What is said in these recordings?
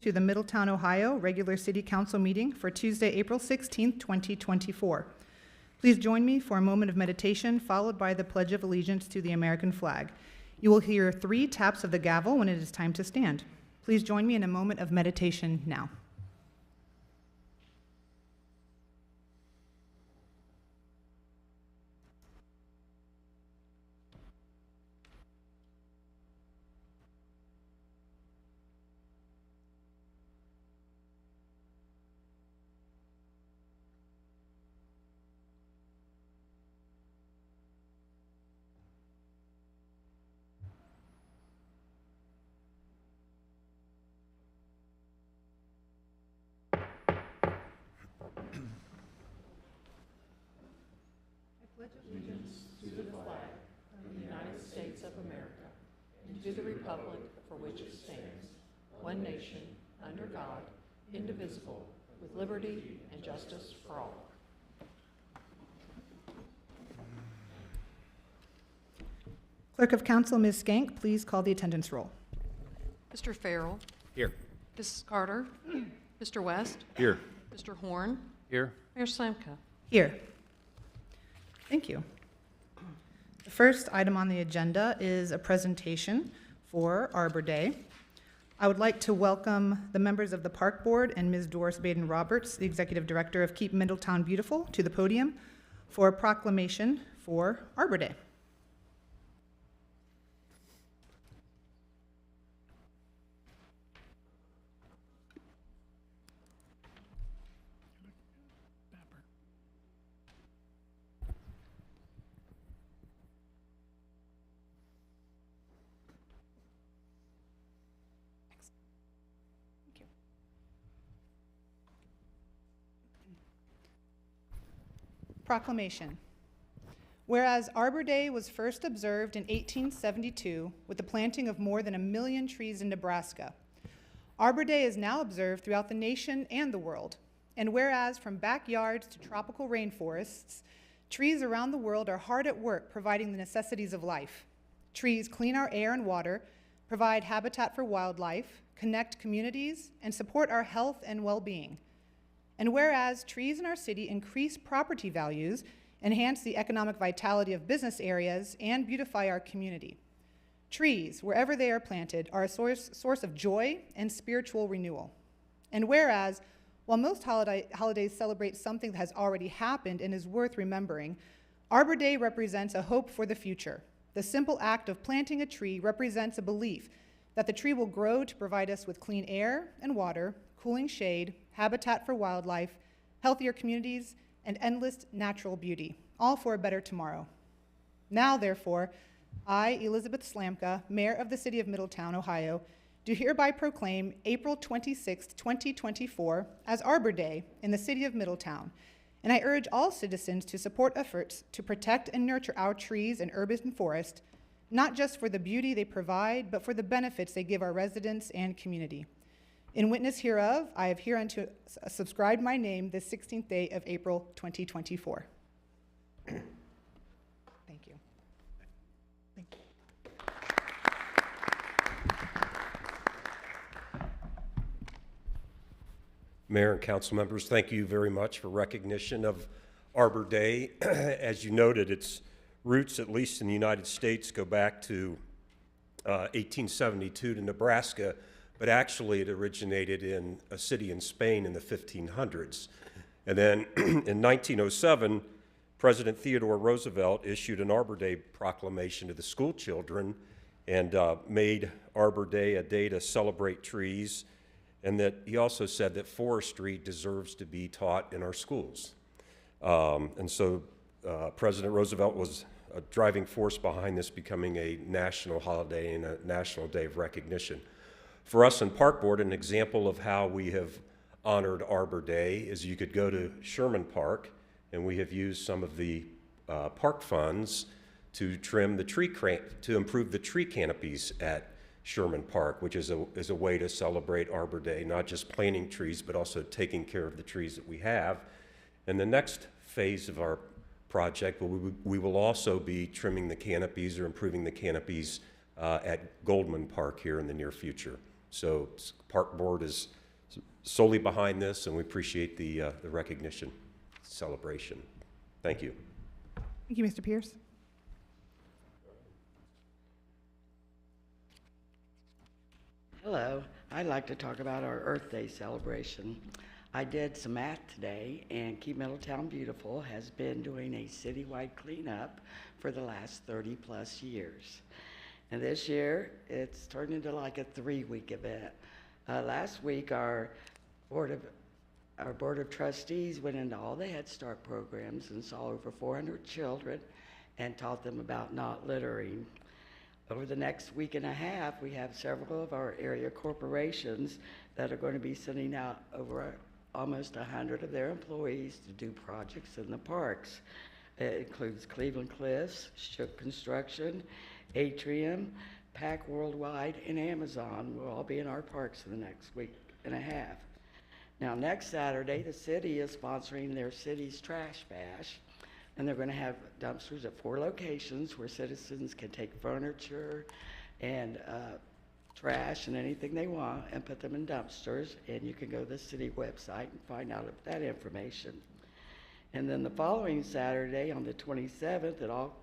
to the Middletown, Ohio regular City Council meeting for Tuesday, April 16th, 2024. Please join me for a moment of meditation followed by the Pledge of Allegiance to the American flag. You will hear 3 taps of the gavel when it is time to stand. Please join me in a moment of meditation now. To the republic for which it stands, one nation, under God, indivisible, with liberty and justice for all. Clerk of Council, Ms. Skank, please call the attendance roll. Mr. Farrell. Here. Mrs. Carter. Mr. West. Here. Mr. Horn. Here. Mayor Slamka. Here. Thank you. The first item on the agenda is a presentation for Arbor Day. I would like to welcome the members of the Park Board and Ms. Doris Baden-Roberts, the Executive Director of Keep Middletown Beautiful, to the podium for a proclamation for Arbor Day. Proclamation. Whereas Arbor Day was first observed in 1872 with the planting of more than 1 million trees in Nebraska, Arbor Day is now observed throughout the nation and the world. And whereas from backyards to tropical rainforests, trees around the world are hard at work providing the necessities of life. Trees clean our air and water, provide habitat for wildlife, connect communities, and support our health and well-being. And whereas trees in our city increase property values, enhance the economic vitality of business areas, and beautify our community. Trees, wherever they are planted, are a source of joy and spiritual renewal. And whereas, while most holidays celebrate something that has already happened and is worth remembering, Arbor Day represents a hope for the future. The simple act of planting a tree represents a belief that the tree will grow to provide us with clean air and water, cooling shade, habitat for wildlife, healthier communities, and endless natural beauty, all for a better tomorrow. Now, therefore, I, Elizabeth Slamka, Mayor of the City of Middletown, Ohio, do hereby proclaim April 26, 2024 as Arbor Day in the City of Middletown, and I urge all citizens to support efforts to protect and nurture our trees and urban forest, not just for the beauty they provide, but for the benefits they give our residents and community. In witness hereof, I have hereunto subscribed my name this 16th day of April 2024. Thank you. Thank you. Mayor and council members, thank you very much for recognition of Arbor Day. As you noted, its roots, at least in the United States, go back to 1872 to Nebraska, but actually it originated in a city in Spain in the 1500s. And then in 1907, President Theodore Roosevelt issued an Arbor Day proclamation to the school children and made Arbor Day a day to celebrate trees, and that he also said that forestry deserves to be taught in our schools. And so President Roosevelt was a driving force behind this becoming a national holiday and a national day of recognition. For us in Park Board, an example of how we have honored Arbor Day is you could go to Sherman Park, and we have used some of the park funds to trim the tree to improve the tree canopies at Sherman Park, which is a way to celebrate Arbor Day, not just planting trees, but also taking care of the trees that we have. And the next phase of our project, we will also be trimming the canopies or improving the canopies at Goldman Park here in the near future. So Park Board is solely behind this, and we appreciate the recognition celebration. Thank you. Thank you, Mr. Pierce. Hello, I'd like to talk about our Earth Day celebration. I did some math today, and Keep Middletown Beautiful has been doing a citywide cleanup for the last 30-plus years. And this year, it's turned into like a 3-week event. Last week, our Board of Trustees went into all the Head Start programs and saw over 400 children and taught them about not littering. Over the next week and a half, we have several of our area corporations that are going to be sending out over almost 100 of their employees to do projects in the parks. It includes Cleveland Cliffs, Shook Construction, Atrium, Pack Worldwide, and Amazon will all be in our parks in the next week and a half. Now, next Saturday, the city is sponsoring their city's Trash Bash, and they're going to have dumpsters at 4 locations where citizens can take furniture and trash and anything they want and put them in dumpsters, and you can go to the city website and find out that information. And then the following Saturday, on the 27th, it all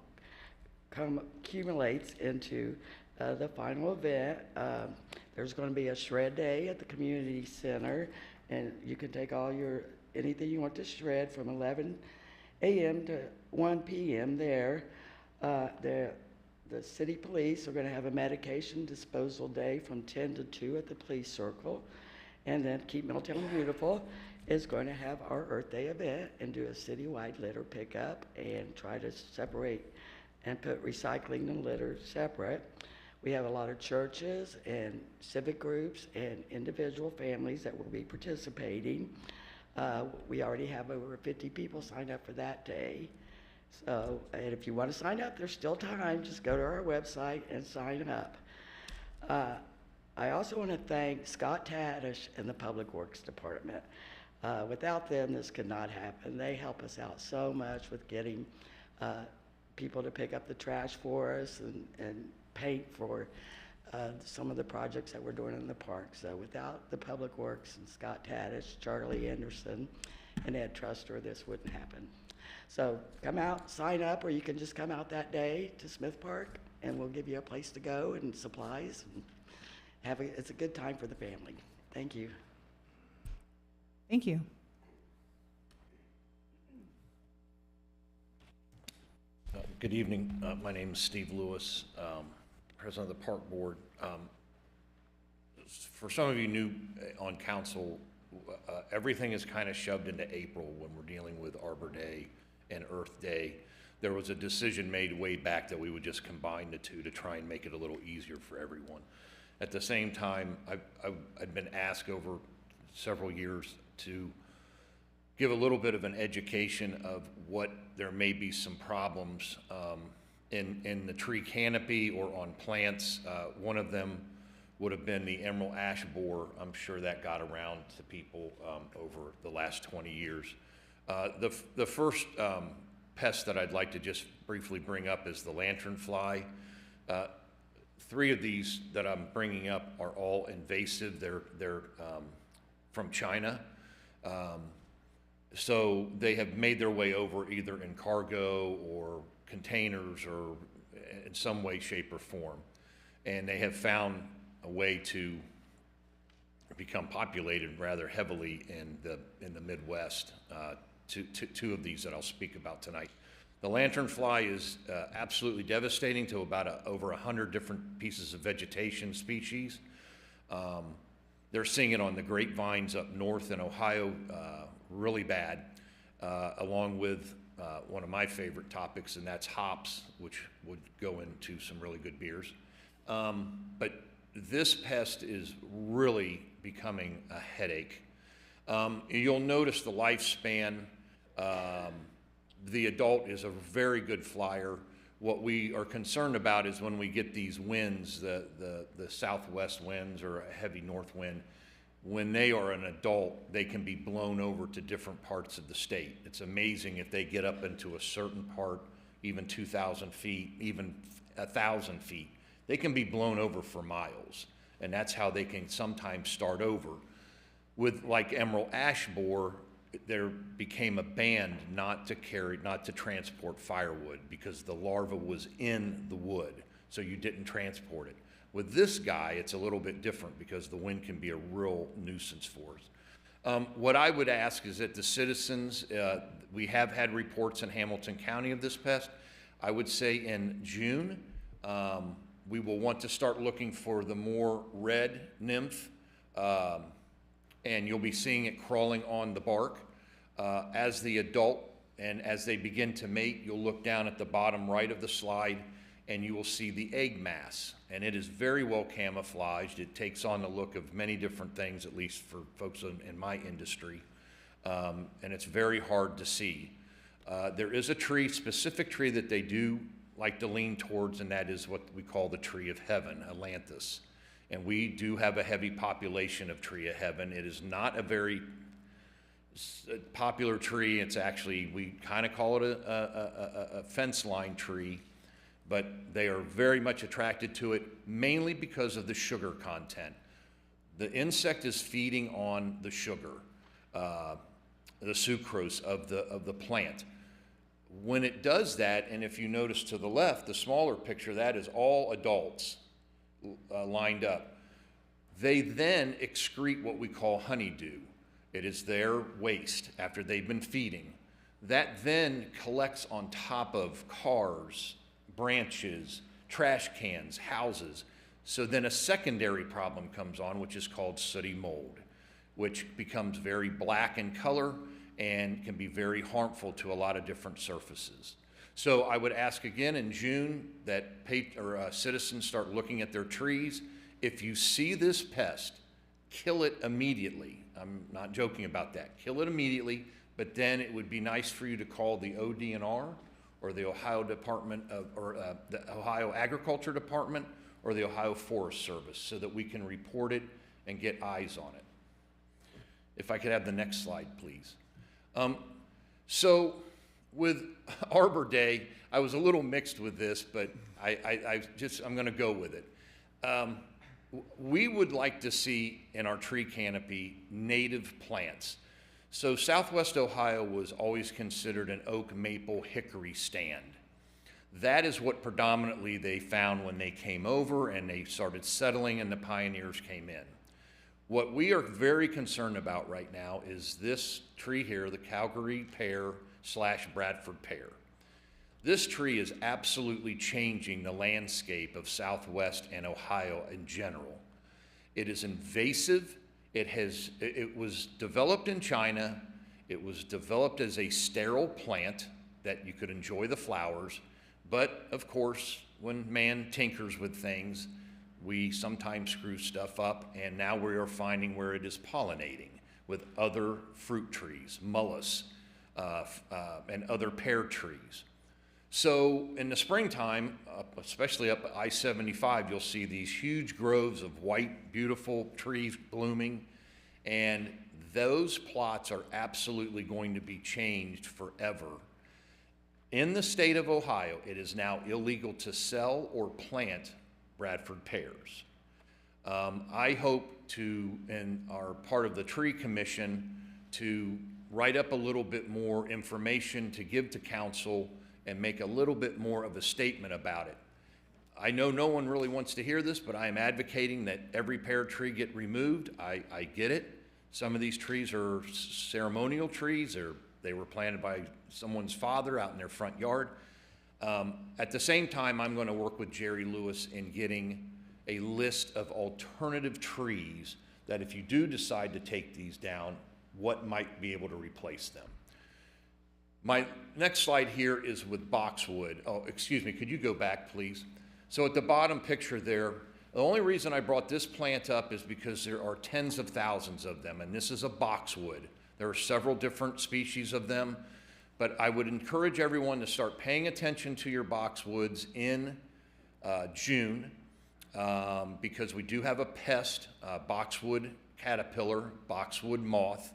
accumulates into the final event. There's going to be a shred day at the community center, and you can take anything you want to shred from 11 a.m. to 1 p.m. there. The city police are going to have a medication disposal day from 10 to 2 at the police circle. And then Keep Middletown Beautiful is going to have our Earth Day event and do a citywide litter pickup and try to separate and put recycling and litter separate. We have a lot of churches and civic groups and individual families that will be participating. We already have over 50 people signed up for that day. So, and if you want to sign up, there's still time. Just go to our website and sign up. I also want to thank Scott Tadish and the Public Works Department. Without them, this could not happen. They help us out so much with getting people to pick up the trash for us and paint for some of the projects that we're doing in the park. So without the Public Works and Scott Tadish, Charlie Anderson, and Ed Truster, this wouldn't happen. So come out, sign up, or you can just come out that day to Smith Park, and we'll give you a place to go and supplies. And it's a good time for the family. Thank you. Thank you. Good evening. My name is Steve Lewis, President of the Park Board. For some of you new on council, everything is kind of shoved into April when we're dealing with Arbor Day and Earth Day. There was a decision made way back that we would just combine the two to try and make it a little easier for everyone. At the same time, I've been asked over several years to give a little bit of an education of what there may be some problems in the tree canopy or on plants. One of them would have been the emerald ash borer. I'm sure that got around to people over the last 20 years. The first pest that I'd like to just briefly bring up is the lanternfly. 3 of these that I'm bringing up are all invasive. They're from China. So they have made their way over either in cargo or containers or in some way, shape, or form. And they have found a way to become populated rather heavily in the Midwest. 2 of these that I'll speak about tonight. The lanternfly is absolutely devastating to about over 100 different pieces of vegetation species. They're seeing it on the grapevines up north in Ohio really bad, along with one of my favorite topics, and that's hops, which would go into some really good beers. But this pest is really becoming a headache. You'll notice the lifespan. The adult is a very good flyer. What we are concerned about is when we get these winds, the southwest winds or a heavy north wind, when they are an adult, they can be blown over to different parts of the state. It's amazing if they get up into a certain part, even 2,000 feet, even 1,000 feet, they can be blown over for miles. and that's how they can sometimes start over. With like emerald ash borer, there became a ban not to transport firewood because the larva was in the wood, so you didn't transport it. With this guy, it's a little bit different because the wind can be a real nuisance for us. What I would ask is that the citizens, we have had reports in Hamilton County of this pest. I would say in June, we will want to start looking for the more red nymph, and you'll be seeing it crawling on the bark. As the adult and as they begin to mate, you'll look down at the bottom right of the slide and you will see the egg mass. And it is very well camouflaged. It takes on the look of many different things, at least for folks in my industry. And it's very hard to see. There is a tree, specific tree that they do like to lean towards, and that is what we call the tree of heaven, Ailanthus. And we do have a heavy population of tree of heaven. It is not a very popular tree. It's actually, we kind of call it a fence line tree, but they are very much attracted to it, mainly because of the sugar content. The insect is feeding on the sugar, the sucrose of the plant. When it does that, and if you notice to the left, the smaller picture, that is all adults lined up. They then excrete what we call honeydew. It is their waste after they've been feeding. That then collects on top of cars, branches, trash cans, houses. So then a secondary problem comes on, which is called sooty mold, which becomes very black in color and can be very harmful to a lot of different surfaces. So I would ask again in June that citizens start looking at their trees. If you see this pest, kill it immediately. I'm not joking about that. Kill it immediately, but then it would be nice for you to call the ODNR or the Ohio Department of, the Ohio Agriculture Department or the Ohio Forest Service so that we can report it and get eyes on it. If I could have the next slide, please. So with Arbor Day, I was a little mixed with this, but I'm going to go with it. We would like to see in our tree canopy native plants. So Southwest Ohio was always considered an oak, maple, hickory stand. That is what predominantly they found when they came over and they started settling and the pioneers came in. What we are very concerned about right now is this tree here, the Calgary pear / Bradford pear. This tree is absolutely changing the landscape of Southwest and Ohio in general. It is invasive. It was developed in China. It was developed as a sterile plant that you could enjoy the flowers. But of course, when man tinkers with things, we sometimes screw stuff up, and now we are finding where it is pollinating with other fruit trees, mullis, and other pear trees. So in the springtime, especially up I-75, you'll see these huge groves of white, beautiful trees blooming, and those plots are absolutely going to be changed forever. In the state of Ohio, it is now illegal to sell or plant Bradford pears. I hope to, and are part of the Tree Commission, to write up a little bit more information to give to council and make a little bit more of a statement about it. I know no one really wants to hear this, but I am advocating that every pear tree get removed. I get it. Some of these trees are ceremonial trees, or they were planted by someone's father out in their front yard. At the same time, I'm going to work with Jerry Lewis in getting a list of alternative trees that if you do decide to take these down, what might be able to replace them. My next slide here is with boxwood. Oh, excuse me, could you go back, please? So at the bottom picture there, the only reason I brought this plant up is because there are tens of thousands of them, and this is a boxwood. There are several different species of them, but I would encourage everyone to start paying attention to your boxwoods in June, because we do have a pest, boxwood caterpillar, boxwood moth,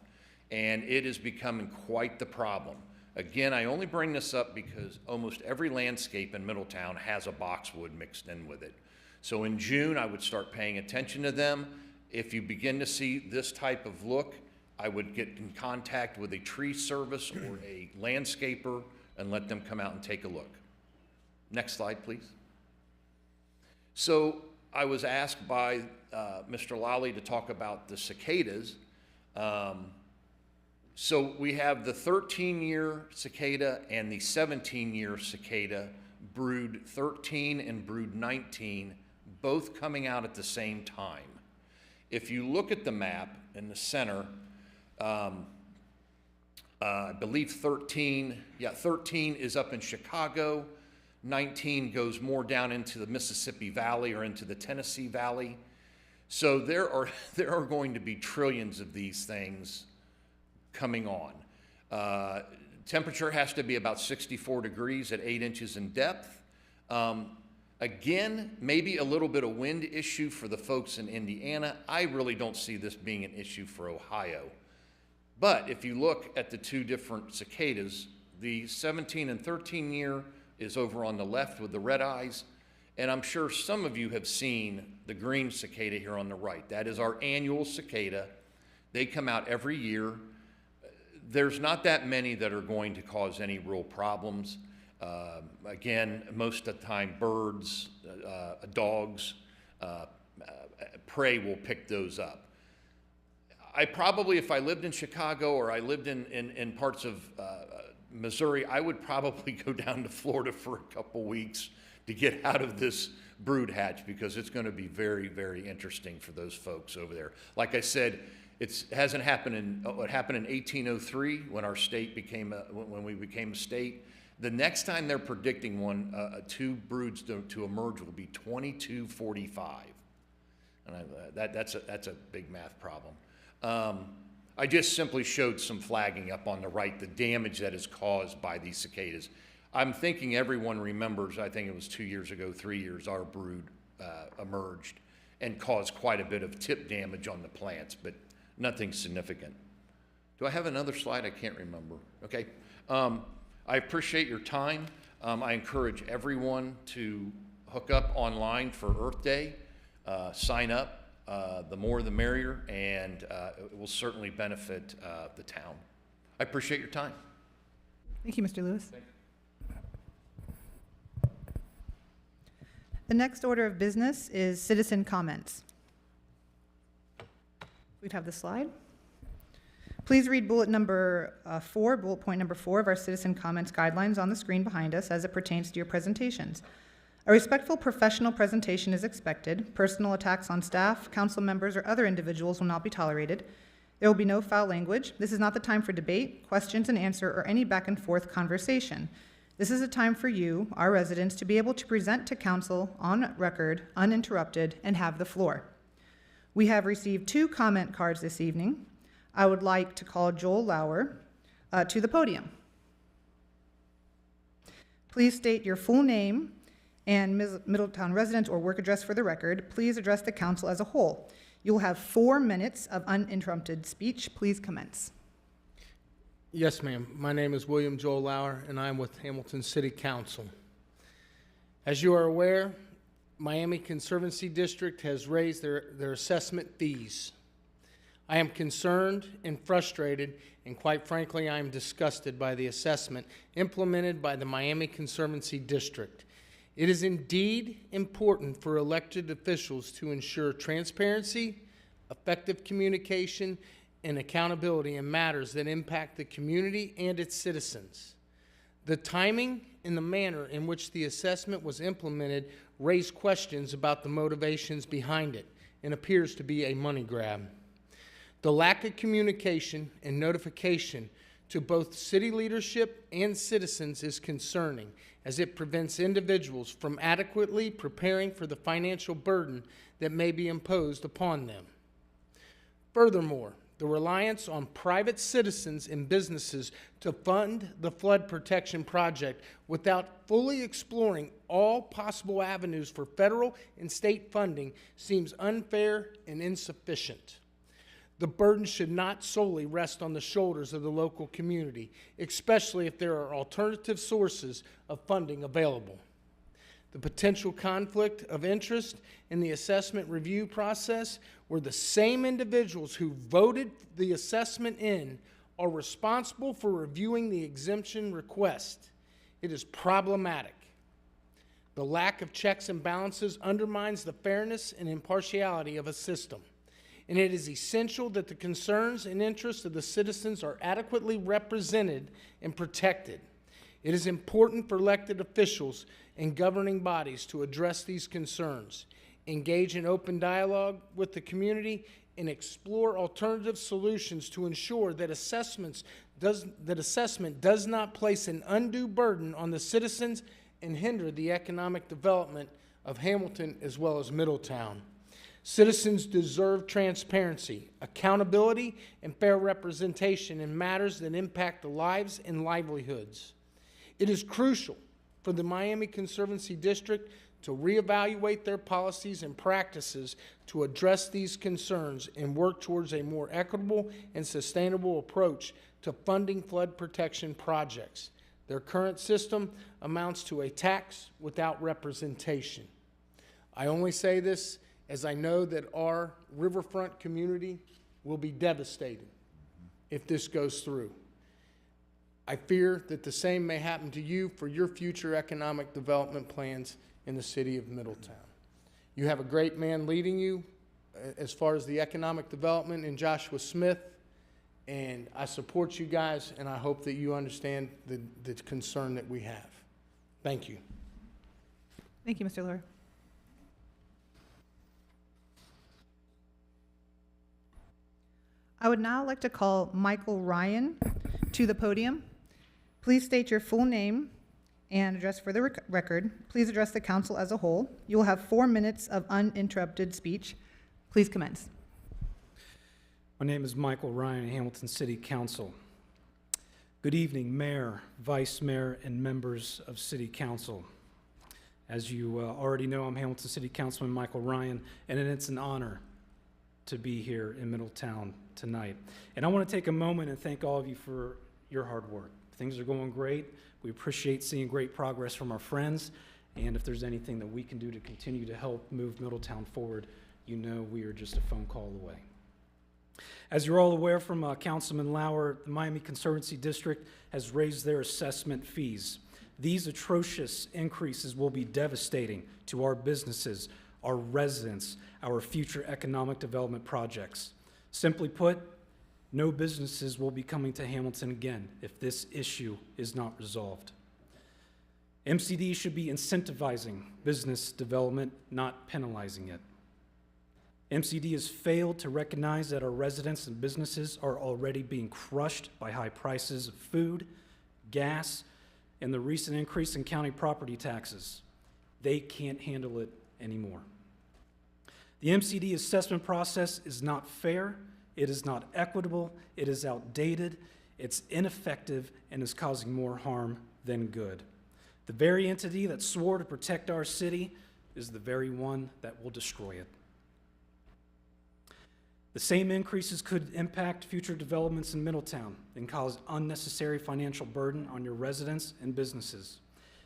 and it is becoming quite the problem. Again, I only bring this up because almost every landscape in Middletown has a boxwood mixed in with it. So in June, I would start paying attention to them. If you begin to see this type of look, I would get in contact with a tree service or a landscaper and let them come out and take a look. Next slide, please. So I was asked by Mr. Lally to talk about the cicadas. So we have the 13-year cicada and the 17-year cicada, brood 13 and brood 19, both coming out at the same time. If you look at the map in the center, I believe 13 is up in Chicago, 19 goes more down into the Mississippi Valley or into the Tennessee Valley. So there are going to be trillions of these things coming on. Temperature has to be about 64 degrees at 8 inches in depth. Again, maybe a little bit of wind issue for the folks in Indiana. I really don't see this being an issue for Ohio. But if you look at the two different cicadas, the 17 and 13 year is over on the left with the red eyes. And I'm sure some of you have seen the green cicada here on the right. That is our annual cicada. They come out every year. There's not that many that are going to cause any real problems. Again, most of the time, birds, dogs, prey will pick those up. I probably, if I lived in Chicago or I lived in parts of Missouri, I would probably go down to Florida for a couple weeks to get out of this brood hatch, because it's going to be very, very interesting for those folks over there. Like I said, it hasn't happened it happened in 1803 when our state became when we became a state. The next time they're predicting two broods to emerge will be 2245, and that's a big math problem. I just simply showed some flagging up on the right, the damage that is caused by these cicadas. I'm thinking everyone remembers, I think it was 2 years ago, 3 years, our brood emerged and caused quite a bit of tip damage on the plants, but nothing significant. Do I have another slide? I can't remember. Okay. I appreciate your time. I encourage everyone to hook up online for Earth Day, sign up. The more the merrier, and it will certainly benefit the town. I appreciate your time. Thank you, Mr. Lewis. The next order of business is citizen comments. We'd have the slide. Please read bullet point number 4 of our citizen comments guidelines on the screen behind us as it pertains to your presentations. A respectful professional presentation is expected. Personal attacks on staff, council members, or other individuals will not be tolerated. There will be no foul language. This is not the time for debate, questions and answer, or any back and forth conversation. This is a time for you, our residents, to be able to present to council on record, uninterrupted, and have the floor. We have received 2 comment cards this evening. I would like to call Joel Lauer to the podium. Please state your full name and Middletown residence or work address for the record. Please address the council as a whole. You will have 4 minutes of uninterrupted speech. Please commence. Yes, ma'am. My name is William Joel Lauer, and I'm with Hamilton City Council. As you are aware, Miami Conservancy District has raised their assessment fees. I am concerned and frustrated, and quite frankly, I am disgusted by the assessment implemented by the Miami Conservancy District. It is indeed important for elected officials to ensure transparency, effective communication, and accountability in matters that impact the community and its citizens. The timing and the manner in which the assessment was implemented raise questions about the motivations behind it and appears to be a money grab. The lack of communication and notification to both city leadership and citizens is concerning, as it prevents individuals from adequately preparing for the financial burden that may be imposed upon them. Furthermore, the reliance on private citizens and businesses to fund the flood protection project without fully exploring all possible avenues for federal and state funding seems unfair and insufficient. The burden should not solely rest on the shoulders of the local community, especially if there are alternative sources of funding available. The potential conflict of interest in the assessment review process, where the same individuals who voted the assessment in are responsible for reviewing the exemption request. It is problematic. The lack of checks and balances undermines the fairness and impartiality of a system, and it is essential that the concerns and interests of the citizens are adequately represented and protected. It is important for elected officials and governing bodies to address these concerns, engage in open dialogue with the community, and explore alternative solutions to ensure that assessment does not place an undue burden on the citizens and hinder the economic development of Hamilton as well as Middletown. Citizens deserve transparency, accountability, and fair representation in matters that impact the lives and livelihoods. It is crucial for the Miami Conservancy District to reevaluate their policies and practices to address these concerns and work towards a more equitable and sustainable approach to funding flood protection projects. Their current system amounts to a tax without representation. I only say this as I know that our riverfront community will be devastated if this goes through. I fear that the same may happen to you for your future economic development plans in the city of Middletown. You have a great man leading you as far as the economic development in Joshua Smith, and I support you guys, and I hope that you understand the concern that we have. Thank you. Thank you, Mr. Lurie. I would now like to call Michael Ryan to the podium. Please state your full name and address for the record. Please address the council as a whole. You will have 4 minutes of uninterrupted speech. Please commence. My name is Michael Ryan, Hamilton City Council. Good evening, Mayor, Vice Mayor, and members of City Council. As you already know, I'm Hamilton City Councilman Michael Ryan, and it's an honor to be here in Middletown tonight. And I want to take a moment and thank all of you for your hard work. Things are going great. We appreciate seeing great progress from our friends, and if there's anything that we can do to continue to help move Middletown forward, you know we are just a phone call away. As you're all aware from Councilman Lauer, the Miami Conservancy District has raised their assessment fees. These atrocious increases will be devastating to our businesses, our residents, our future economic development projects. Simply put, no businesses will be coming to Hamilton again if this issue is not resolved. MCD should be incentivizing business development, not penalizing it. MCD has failed to recognize that our residents and businesses are already being crushed by high prices of food, gas, and the recent increase in county property taxes. They can't handle it anymore. The MCD assessment process is not fair, it is not equitable, it is outdated, it's ineffective, and is causing more harm than good. The very entity that swore to protect our city is the very one that will destroy it. The same increases could impact future developments in Middletown and cause unnecessary financial burden on your residents and businesses.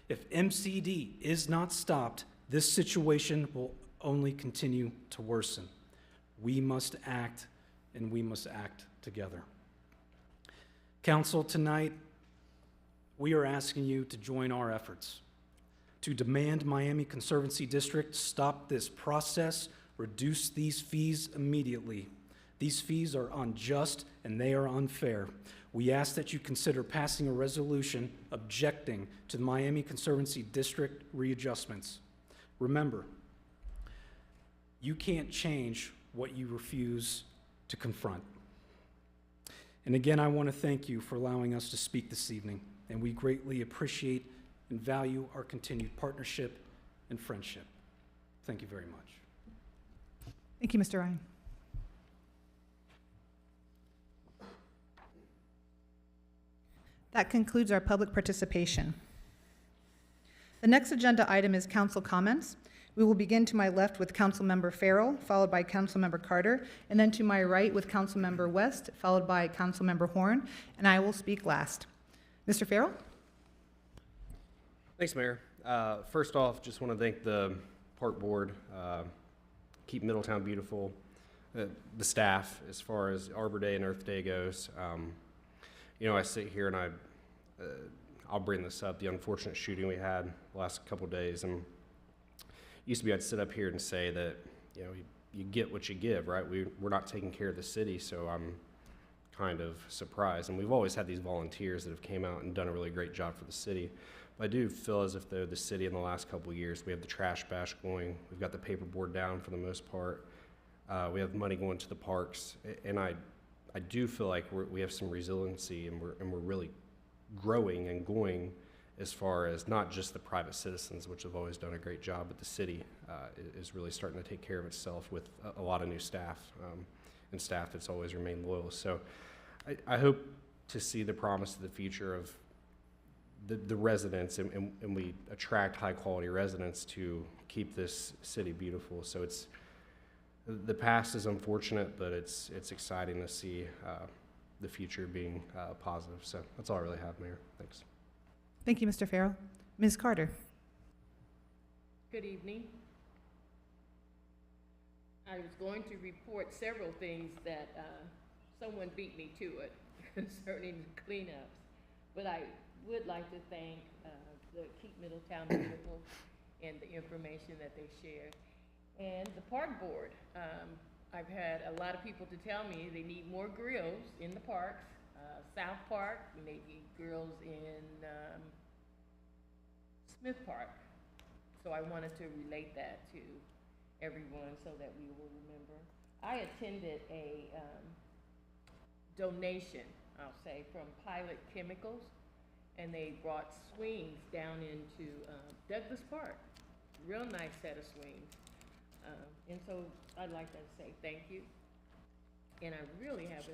If MCD is not stopped, this situation will only continue to worsen. We must act, and we must act together. Council, tonight, we are asking you to join our efforts to demand Miami Conservancy District stop this process, reduce these fees immediately. These fees are unjust and they are unfair. We ask that you consider passing a resolution objecting to the Miami Conservancy District readjustments. Remember, you can't change what you refuse to confront. And again, I want to thank you for allowing us to speak this evening, and we greatly appreciate and value our continued partnership and friendship. Thank you very much. Thank you, Mr. Ryan. That concludes our public participation. The next agenda item is council comments. We will begin to my left with Councilmember Farrell, followed by Councilmember Carter, and then to my right with Councilmember West, followed by Councilmember Horn, and I will speak last. Mr. Farrell? Thanks, Mayor. First off, just want to thank the park board, Keep Middletown Beautiful, the staff as far as Arbor Day and Earth Day goes. You know, I sit here and I'll bring this up, the unfortunate shooting we had the last couple of days. And used to be I'd sit up here and say that, you know, you get what you give, right? We're not taking care of the city, so I'm kind of surprised. And we've always had these volunteers that have came out and done a really great job for the city. But I do feel as if though the city in the last couple of years, we have the trash bash going, we've got the paperboard down for the most part, we have money going to the parks, and I do feel like we have some resiliency, and we're really growing and going as far as not just the private citizens, which have always done a great job, but the city is really starting to take care of itself with a lot of new staff, and staff that's always remained loyal. So I hope to see the promise of the future of the residents, and we attract high quality residents to keep this city beautiful. So the past is unfortunate, but it's exciting to see the future being positive. So that's all I really have, Mayor. Thanks. Thank you, Mr. Farrell. Ms. Carter. Good evening. I was going to report several things that someone beat me to it concerning the cleanups, but I would like to thank the Keep Middletown Beautiful and the information that they shared. And the park board, I've had a lot of people to tell me they need more grills in the parks. South Park, and they need grills in Smith Park. So I wanted to relate that to everyone so that we will remember. I attended a donation, I'll say, from Pilot Chemicals, and they brought swings down into Douglas Park. Real nice set of swings. And so I'd like to say thank you. And I really have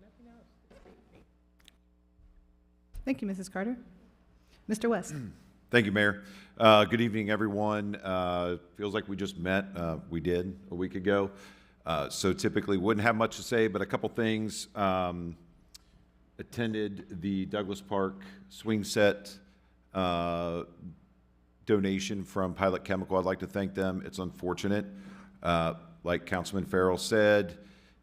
nothing else to say. Thank you, Mrs. Carter. Mr. West. Thank you, Mayor. Good evening, everyone. Feels like we just met. We did a week ago. So typically wouldn't have much to say, but a couple things. Attended the Douglas Park swing set donation from Pilot Chemical. I'd like to thank them. It's unfortunate. Like Councilman Farrell said,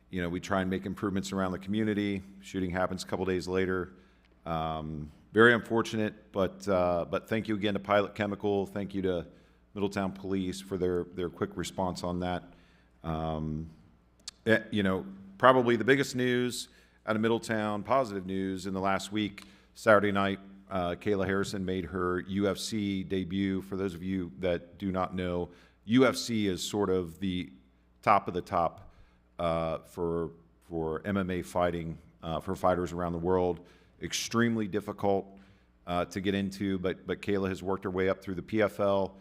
you know, we try and make improvements around the community. Shooting happens a couple days later. Very unfortunate, but thank you again to Pilot Chemical. Thank you to Middletown Police for their quick response on that. You know, probably the biggest news out of Middletown, positive news in the last week, Saturday night, Kayla Harrison made her UFC debut. For those of you that do not know, UFC is sort of the top of the top for MMA fighting for fighters around the world. Extremely difficult to get into, but Kayla has worked her way up through the PFL,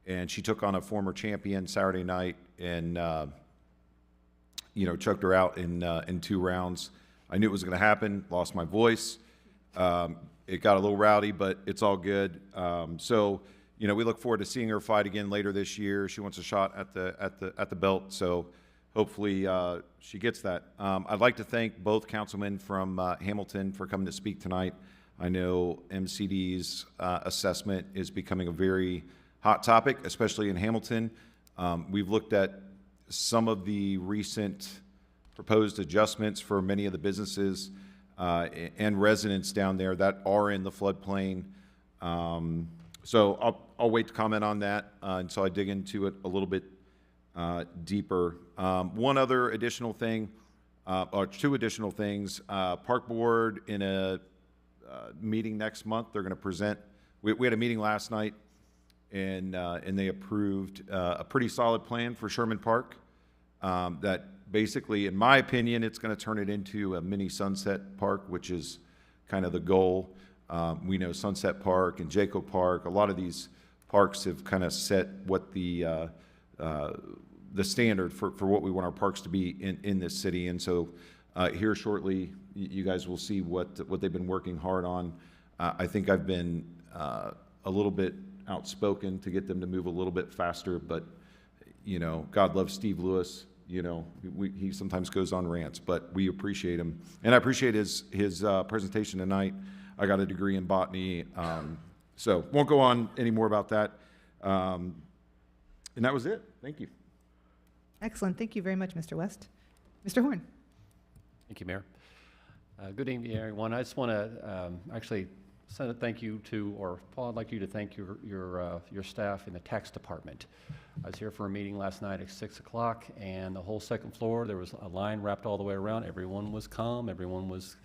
and she took on a former champion Saturday night and you know, choked her out in 2 rounds. I knew it was going to happen. Lost my voice. It got a little rowdy, but it's all good. So, you know, we look forward to seeing her fight again later this year. She wants a shot at the belt, so hopefully she gets that. I'd like to thank both councilmen from Hamilton for coming to speak tonight. I know MCD's assessment is becoming a very hot topic, especially in Hamilton. We've looked at some of the recent proposed adjustments for many of the businesses and residents down there that are in the floodplain. So I'll wait to comment on that until I dig into it a little bit deeper. One other additional thing, or 2 additional things. Park Board in a meeting next month, they're going to present. We had a meeting last night, and they approved a pretty solid plan for Sherman Park that basically, in my opinion, it's going to turn it into a mini Sunset Park, which is kind of the goal. We know Sunset Park and Jaco Park, a lot of these parks have kind of set what the standard for what we want our parks to be in this city. And so here shortly, you guys will see what they've been working hard on. I think I've been a little bit outspoken to get them to move a little bit faster, but, you know, God loves Steve Lewis. You know, he sometimes goes on rants, but we appreciate him. And I appreciate his presentation tonight. I got a degree in botany, So won't go on any more about that. And that was it. Thank you. Excellent. Thank you very much, Mr. West. Mr. Horn. Thank you, Mayor. Good evening, everyone. I just want to actually send a thank you to, or Paul, I'd like you to thank your staff in the tax department. I was here for a meeting last night at 6 o'clock, and the whole second floor, there was a line wrapped all the way around. Everyone was calm. Everyone was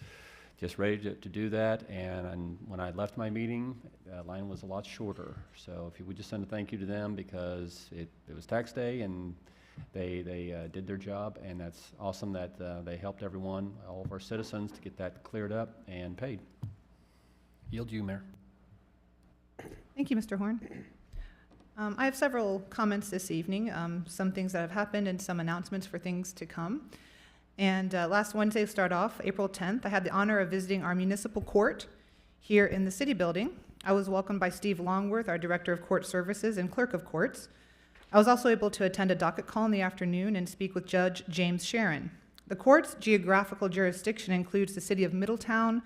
just ready to do that. And when I left my meeting, the line was a lot shorter. So if you would just send a thank you to them, because it was tax day, and they did their job, and that's awesome that they helped everyone, all of our citizens, to get that cleared up and paid. Yield you, Mayor. Thank you, Mr. Horn. I have several comments this evening, some things that have happened and some announcements for things to come. And last Wednesday, to start off, April 10th, I had the honor of visiting our municipal court here in the city building. I was welcomed by Steve Longworth, our Director of Court Services and Clerk of Courts. I was also able to attend a docket call in the afternoon and speak with Judge James Sharon. The court's geographical jurisdiction includes the city of Middletown,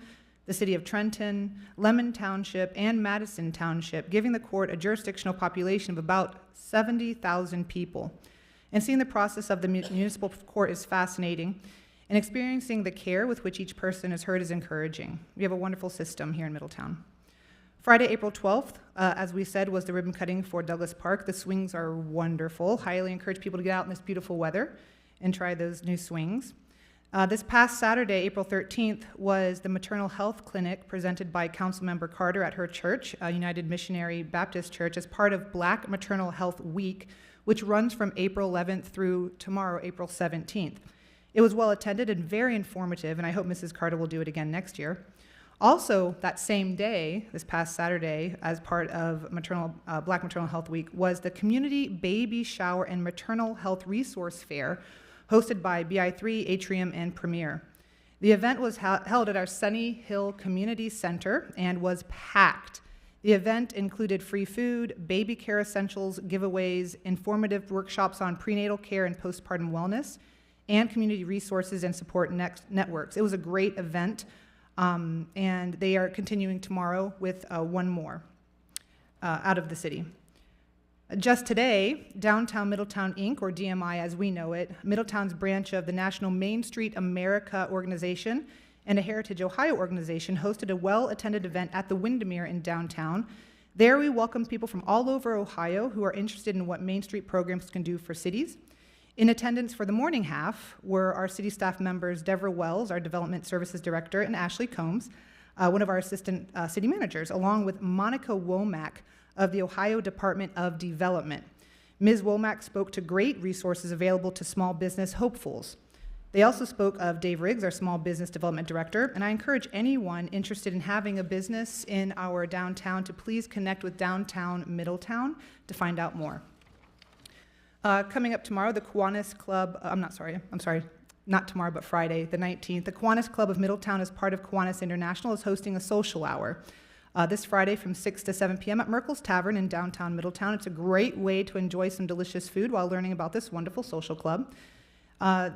the city of Trenton, Lemon Township, and Madison Township, giving the court a jurisdictional population of about 70,000 people. And seeing the process of the municipal court is fascinating, and experiencing the care with which each person is heard is encouraging. We have a wonderful system here in Middletown. Friday, April 12th, as we said, was the ribbon cutting for Douglas Park. The swings are wonderful. Highly encourage people to get out in this beautiful weather and try those new swings. This past Saturday, April 13th, was the maternal health clinic presented by Councilmember Carter at her church, United Missionary Baptist Church, as part of Black Maternal Health Week, which runs from April 11th through tomorrow, April 17th. It was well attended and very informative, and I hope Mrs. Carter will do it again next year. Also, that same day, this past Saturday, as part of Black Maternal Health Week, was the Community Baby Shower and Maternal Health Resource Fair, hosted by BI3, Atrium, and Premier. The event was held at our Sunny Hill Community Center and was packed. The event included free food, baby care essentials, giveaways, informative workshops on prenatal care and postpartum wellness, and community resources and support networks. It was a great event. And they are continuing tomorrow with one more out of the city. Just today, Downtown Middletown, Inc., or DMI as we know it, Middletown's branch of the National Main Street America organization and a Heritage Ohio organization, hosted a well-attended event at the Windermere in downtown. There we welcomed people from all over Ohio who are interested in what Main Street programs can do for cities. In attendance for the morning half were our city staff members, Deborah Wells, our Development Services Director, and Ashley Combs, one of our assistant city managers, along with Monica Womack of the Ohio Department of Development. Ms. Womack spoke to great resources available to small business hopefuls. They also spoke of Dave Riggs, our Small Business Development Director, and I encourage anyone interested in having a business in our downtown to please connect with Downtown Middletown to find out more. Coming up tomorrow, the Kiwanis Club, not tomorrow, but Friday, the 19th, the Kiwanis Club of Middletown, as part of Kiwanis International, is hosting a social hour this Friday from 6 to 7 p.m. at Merkel's Tavern in downtown Middletown. It's a great way to enjoy some delicious food while learning about this wonderful social club.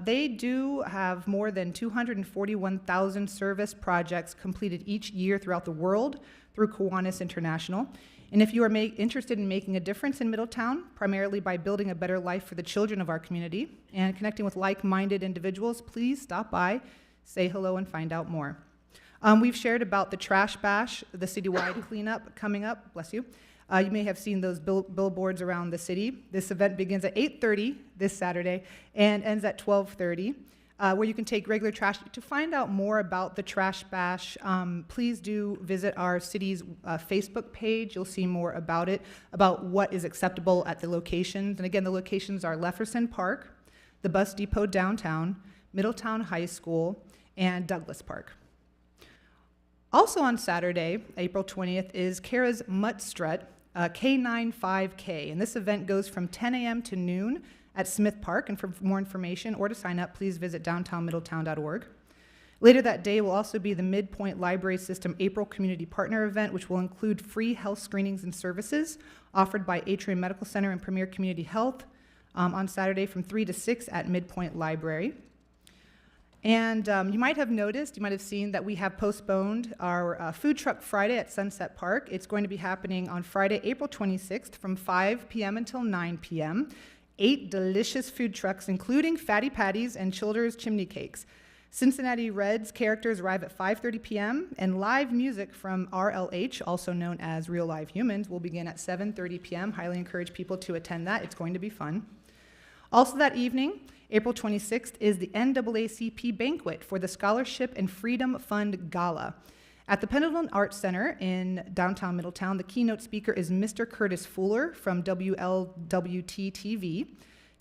They do have more than 241,000 service projects completed each year throughout the world through Kiwanis International. And if you are interested in making a difference in Middletown, primarily by building a better life for the children of our community and connecting with like-minded individuals, please stop by, say hello, and find out more. We've shared about the Trash Bash, the citywide cleanup coming up. Bless you. You may have seen those billboards around the city. This event begins at 8:30 this Saturday and ends at 12:30. Where you can take regular trash. To find out more about the Trash Bash, please do visit our city's Facebook page. You'll see more about it, about what is acceptable at the locations. And again, the locations are Lefferson Park, the Bus Depot downtown, Middletown High School, and Douglas Park. Also on Saturday, April 20th, is Kara's Mutt Strut, K9 5K. And this event goes from 10 a.m. to noon at Smith Park, and for more information or to sign up, please visit downtownmiddletown.org. Later that day will also be the Midpoint Library System April Community Partner event, which will include free health screenings and services offered by Atrium Medical Center and Premier Community Health on Saturday from 3 to 6 at Midpoint Library. And you might have noticed, you might have seen that we have postponed our Food Truck Friday at Sunset Park. It's going to be happening on Friday, April 26th from 5 p.m. until 9 p.m. 8 delicious food trucks, including Fatty Patties and Childers Chimney Cakes. Cincinnati Reds characters arrive at 5:30 p.m., and live music from RLH, also known as Real Live Humans, will begin at 7:30 p.m. Highly encourage people to attend that. It's going to be fun. Also that evening, April 26th, is the NAACP banquet for the Scholarship and Freedom Fund Gala. At the Pendleton Arts Center in downtown Middletown, the keynote speaker is Mr. Curtis Fuller from WLWT-TV.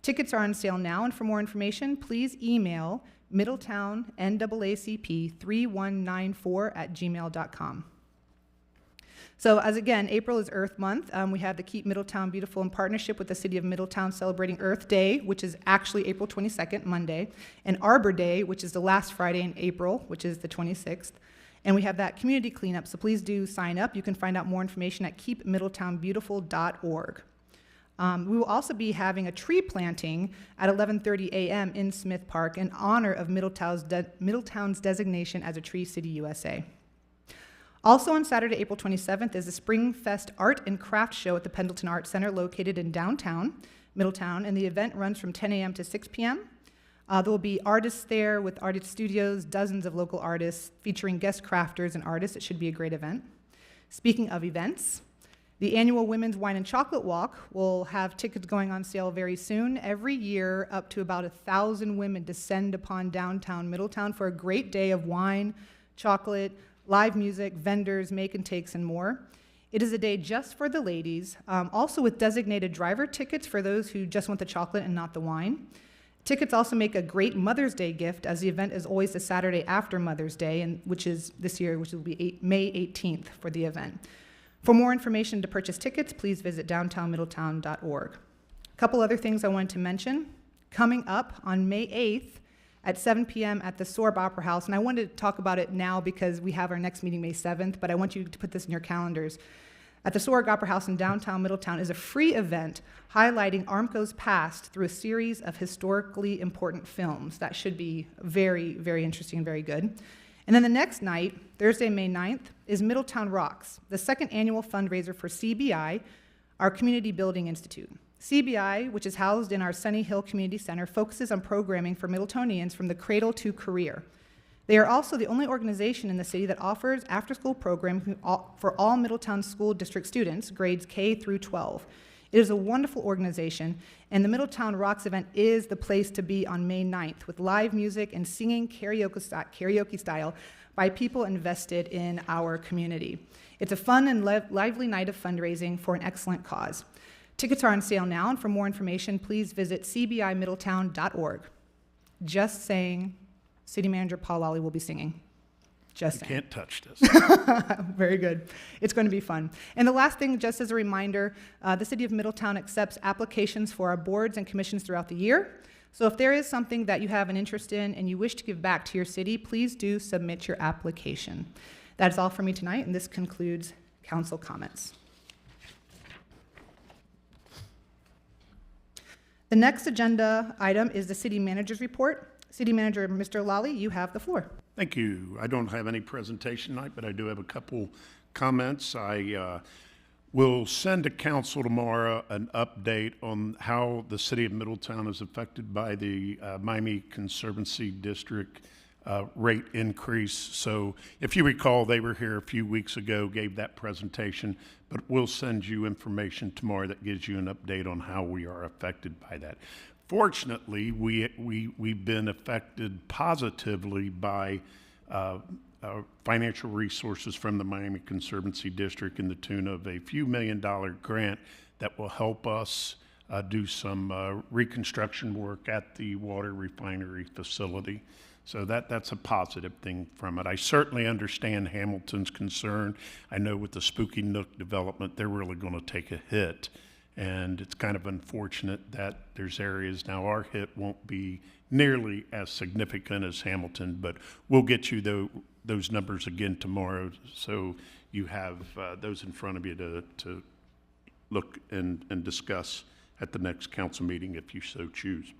Tickets are on sale now, and for more information, please email Middletown NAACP 3194@gmail.com. So as again, April is Earth Month. We have the Keep Middletown Beautiful in partnership with the City of Middletown celebrating Earth Day, which is actually April 22nd, Monday, and Arbor Day, which is the last Friday in April, which is the 26th. And we have that community cleanup, so please do sign up. You can find out more information at keepmiddletownbeautiful.org. We will also be having a tree planting at 11:30 a.m. in Smith Park in honor of Middletown's designation as a Tree City, USA. Also on Saturday, April 27th, is the Spring Fest Art and Craft Show at the Pendleton Arts Center located in downtown Middletown, and the event runs from 10 a.m. to 6 p.m. There will be artists there with artist studios, dozens of local artists featuring guest crafters and artists. It should be a great event. Speaking of events, the annual Women's Wine and Chocolate Walk will have tickets going on sale very soon. Every year, up to about 1,000 women descend upon downtown Middletown for a great day of wine, chocolate, live music, vendors, make and takes, and more. It is a day just for the ladies, also with designated driver tickets for those who just want the chocolate and not the wine. Tickets also make a great Mother's Day gift, as the event is always the Saturday after Mother's Day, and which is this year, which will be May 18th for the event. For more information to purchase tickets, please visit downtownmiddletown.org. A couple other things I wanted to mention. Coming up on May 8th at 7 p.m. at the Sorb Opera House, and I wanted to talk about it now because we have our next meeting May 7th, but I want you to put this in your calendars. At the Sorg Opera House in downtown Middletown is a free event highlighting Armco's past through a series of historically important films. That should be very, very interesting and very good. And then the next night, Thursday, May 9th, is Middletown Rocks, the second annual fundraiser for CBI, our Community Building Institute. CBI, which is housed in our Sunny Hill Community Center, focuses on programming for Middletonians from the cradle to career. They are also the only organization in the city that offers after-school programming for all Middletown School District students, grades K through 12. It is a wonderful organization, and the Middletown Rocks event is the place to be on May 9th, with live music and singing karaoke style by people invested in our community. It's a fun and lively night of fundraising for an excellent cause. Tickets are on sale now, and for more information, please visit cbimiddletown.org. Just saying, City Manager Paul Lally will be singing. Just saying. You can't touch this. Very good. It's going to be fun. And the last thing, just as a reminder, the City of Middletown accepts applications for our boards and commissions throughout the year. So if there is something that you have an interest in and you wish to give back to your city, please do submit your application. That is all for me tonight, and this concludes council comments. The next agenda item is the City Manager's Report. City Manager, Mr. Lally, you have the floor. Thank you. I don't have any presentation tonight, but I do have a couple comments. I will send to council tomorrow an update on how the city of Middletown is affected by the Miami Conservancy District rate increase. So if you recall, they were here a few weeks ago, gave that presentation, but we'll send you information tomorrow that gives you an update on how we are affected by that. Fortunately, we've been affected positively by financial resources from the Miami Conservancy District in the tune of a few $1 million grant that will help us do some reconstruction work at the water refinery facility. So that's a positive thing from it. I certainly understand Hamilton's concern. I know with the Spooky Nook development, they're really going to take a hit. And it's kind of unfortunate that there's areas now, our hit won't be nearly as significant as Hamilton, but we'll get you those numbers again tomorrow, so you have those in front of you to look and discuss at the next council meeting if you so choose.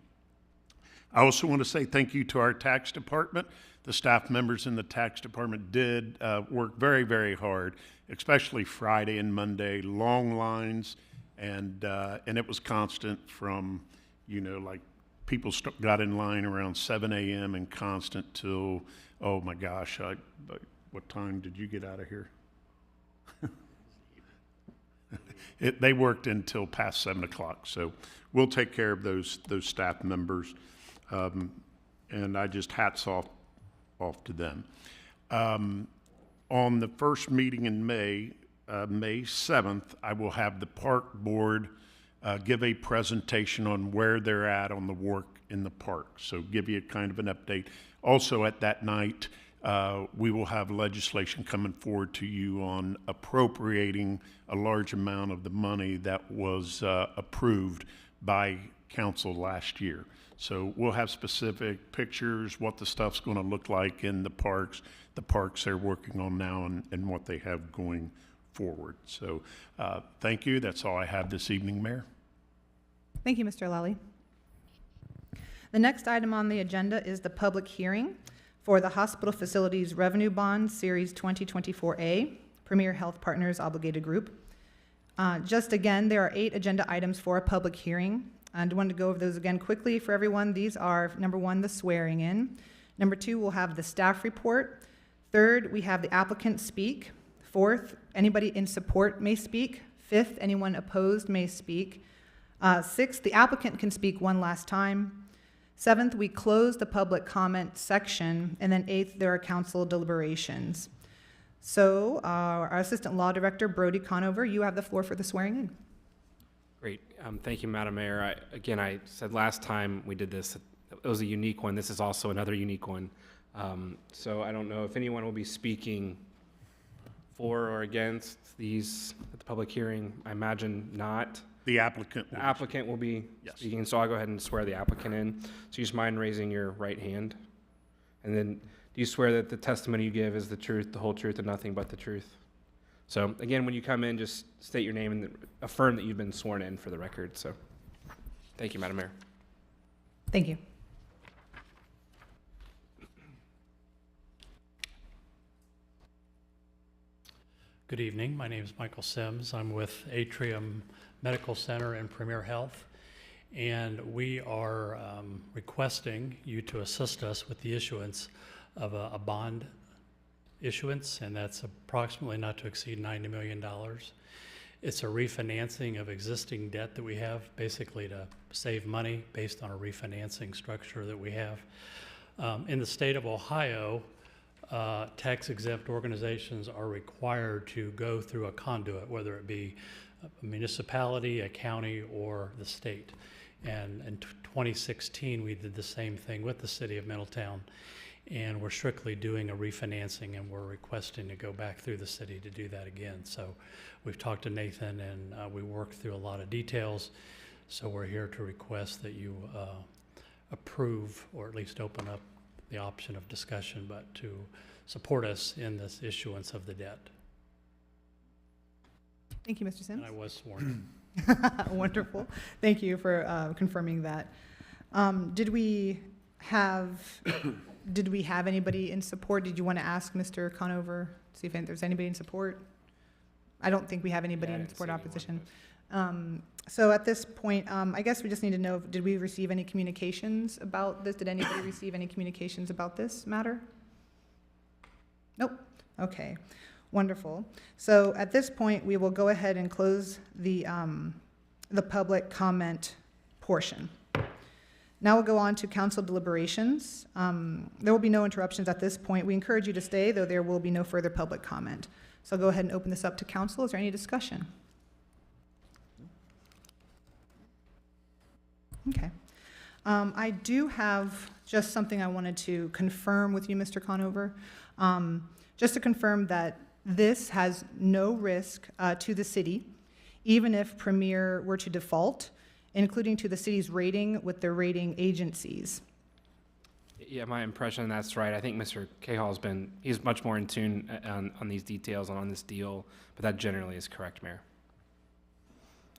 I also want to say thank you to our tax department. The staff members in the tax department did work very, very hard, especially Friday and Monday, long lines, and it was constant from, like people got in line around 7 a.m. and constant till, oh my gosh, what time did you get out of here? They worked until past 7 o'clock, so we'll take care of those staff members, and I just hats off to them. On the first meeting in May 7th, I will have the park board give a presentation on where they're at on the work in the park, so give you kind of an update. Also at that night, we will have legislation coming forward to you on appropriating a large amount of the money that was approved by council last year. So we'll have specific pictures, what the stuff's going to look like in the parks they're working on now, and what they have going forward. So thank you. That's all I have this evening, Mayor. Thank you, Mr. Lally. The next item on the agenda is the public hearing for the Hospital Facilities Revenue Bond Series 2024A, Premier Health Partners Obligated Group. Just again, there are 8 agenda items for a public hearing. And I wanted to go over those again quickly for everyone. These are, number 1, the swearing in. Number 2, we'll have the staff report. 3rd, we have the applicant speak. 4th, anybody in support may speak. 5th, anyone opposed may speak. 6th, the applicant can speak one last time. 7th, we close the public comment section, and then 8th, there are council deliberations. So our Assistant Law Director, Brody Conover, you have the floor for the swearing in. Great. Thank you, Madam Mayor. I said last time we did this, it was a unique one. This is also another unique one. So I don't know if anyone will be speaking for or against these at the public hearing. I imagine not. The applicant. The applicant will be speaking, so I'll go ahead and swear the applicant in. So you just mind raising your right hand? And then, do you swear that the testimony you give is the truth, the whole truth, and nothing but the truth? So again, when you come in, just state your name and affirm that you've been sworn in for the record. So thank you, Madam Mayor. Thank you. Good evening. My name is Michael Sims. I'm with Atrium Medical Center and Premier Health, and we are requesting you to assist us with the issuance of a bond issuance, and that's approximately not to exceed $90 million. It's a refinancing of existing debt that we have, basically to save money based on a refinancing structure that we have. In the state of Ohio, tax-exempt organizations are required to go through a conduit, whether it be a municipality, a county, or the state. And in 2016, we did the same thing with the city of Middletown, and we're strictly doing a refinancing, and we're requesting to go back through the city to do that again. So we've talked to Nathan, and we worked through a lot of details. So we're here to request that you approve, or at least open up the option of discussion, but to support us in this issuance of the debt. Thank you, Mr. Sims. And I was sworn. Wonderful. Thank you for confirming that. Did we have anybody in support? Did you want to ask Mr. Conover, see if there's anybody in support? I don't think we have anybody in support opposition. So at this point, I guess we just need to know, did we receive any communications about this? Did anybody receive any communications about this matter? Nope. Okay. Wonderful. So at this point, we will go ahead and close the public comment portion. Now we'll go on to council deliberations. There will be no interruptions at this point. We encourage you to stay, though there will be no further public comment. So I'll go ahead and open this up to council. Is there any discussion? Okay. I do have just something I wanted to confirm with you, Mr. Conover. Just to confirm that this has no risk to the city, even if Premier were to default, including to the city's rating with the rating agencies. Yeah, my impression, that's right. I think Mr. Cahall's he's much more in tune on these details and on this deal, but that generally is correct, Mayor.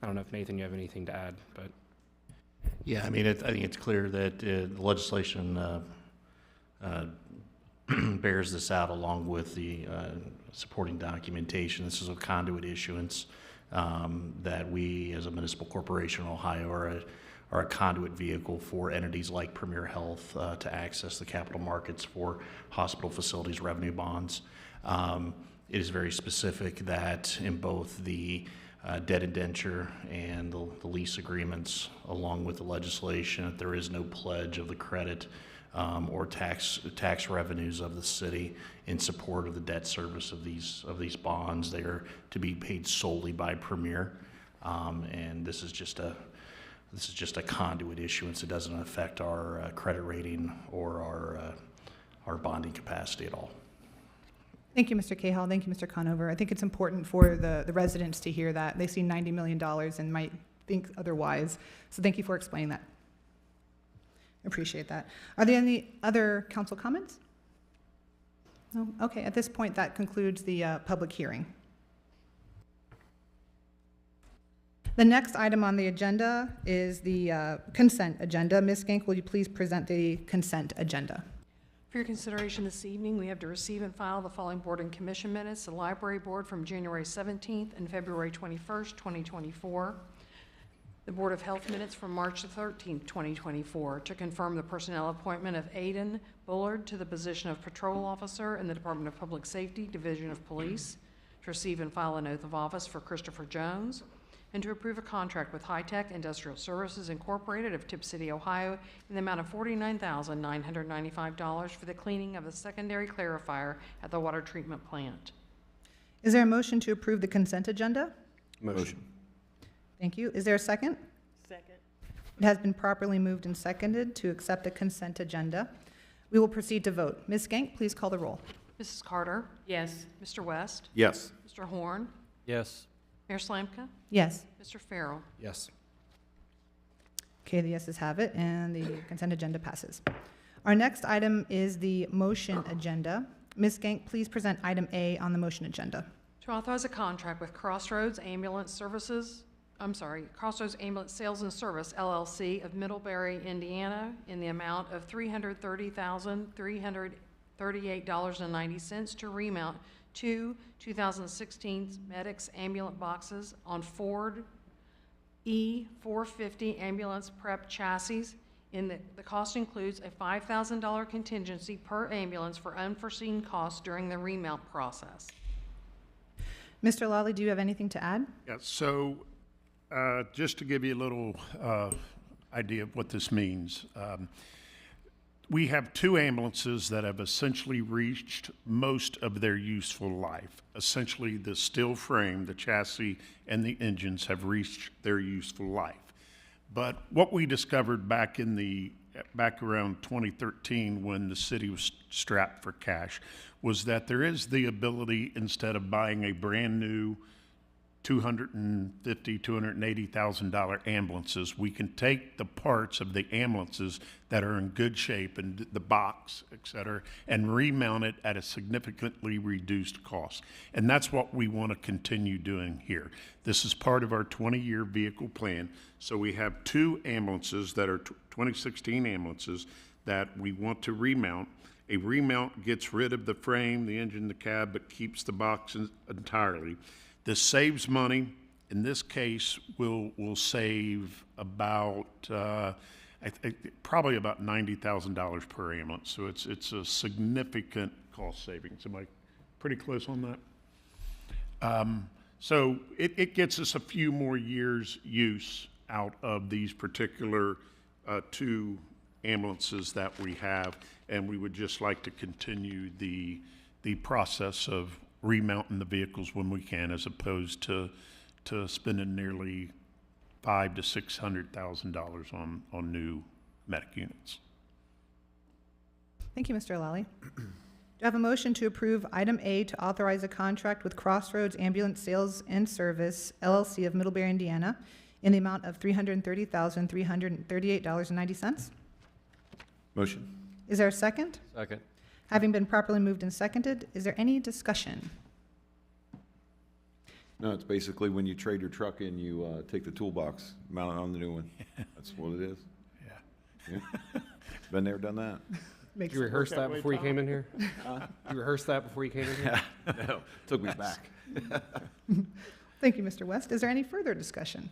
I don't know if, Nathan, you have anything to add, but. Yeah, I mean, I think it's clear that the legislation bears this out along with the supporting documentation. This is a conduit issuance that we, as a municipal corporation in Ohio, are a conduit vehicle for entities like Premier Health to access the capital markets for hospital facilities revenue bonds. It is very specific that in both the debt indenture and the lease agreements, along with the legislation, that there is no pledge of the credit or tax revenues of the city in support of the debt service of these bonds. They are to be paid solely by Premier, and this is just a conduit issuance. It doesn't affect our credit rating or our bonding capacity at all. Thank you, Mr. Cahill. Thank you, Mr. Conover. I think it's important for the residents to hear that. They see $90 million and might think otherwise. So thank you for explaining that. Appreciate that. Are there any other council comments? No? Okay, at this point, that concludes the public hearing. The next item on the agenda is the consent agenda. Ms. Skank, will you please present the consent agenda? For your consideration this evening, we have to receive and file the following board and commission minutes: the library board from January 17th and February 21st, 2024. The Board of Health minutes from March the 13th, 2024, to confirm the personnel appointment of Aidan Bullard to the position of patrol officer in the Department of Public Safety, Division of Police, to receive and file an oath of office for Christopher Jones, and to approve a contract with High Tech Industrial Services Incorporated of Tip City, Ohio, in the amount of $49,995 for the cleaning of the secondary clarifier at the water treatment plant. Is there a motion to approve the consent agenda? Motion. Thank you. Is there a second? Second. It has been properly moved and seconded to accept the consent agenda. We will proceed to vote. Ms. Skank, please call the roll. Mrs. Carter? Yes. Mr. West? Yes. Mr. Horn? Yes. Mayor Slanka? Yes. Mr. Farrell? Yes. Okay, the yeses have it, and the consent agenda passes. Our next item is the motion agenda. Ms. Skank, please present item A on the motion agenda. To authorize a contract with Crossroads Ambulance Sales and Service, LLC of Middlebury, Indiana, in the amount of $330,338.90 to remount two 2016 Medics ambulance boxes on Ford E450 ambulance prep chassis. The cost includes a $5,000 contingency per ambulance for unforeseen costs during the remount process. Mr. Lawley, do you have anything to add? Yeah, so just to give you a little idea of what this means, we have two ambulances that have essentially reached most of their useful life. Essentially, the steel frame, the chassis, and the engines have reached their useful life. But what we discovered back around 2013, when the city was strapped for cash, was that there is the ability, instead of buying a brand new $250,000, $280,000 ambulances, we can take the parts of the ambulances that are in good shape, and the box, et cetera, and remount it at a significantly reduced cost. And that's what we want to continue doing here. This is part of our 20-year vehicle plan. So we have two ambulances that are 2016 ambulances that we want to remount. A remount gets rid of the frame, the engine, the cab, but keeps the box entirely. This saves money. In this case, we'll save about probably about $90,000 per ambulance. So it's a significant cost savings. Am I pretty close on that? So it gets us a few more years' use out of these particular two ambulances that we have, and we would just like to continue the process of remounting the vehicles when we can, as opposed to spending nearly $500,000 to $600,000 on new medic units. Thank you, Mr. Lally. Do I have a motion to approve item A to authorize a contract with Crossroads Ambulance Sales and Service, LLC of Middlebury, Indiana, in the amount of $330,338.90? Motion. Is there a second? Second. Having been properly moved and seconded, is there any discussion? No, it's basically when you trade your truck in, you take the toolbox, mount it on the new one. That's what it is. Yeah. Been there, done that. Did Makes you rehearse that before you came in here? You rehearsed that before you came in here? No, took me back. Thank you, Mr. West. Is there any further discussion?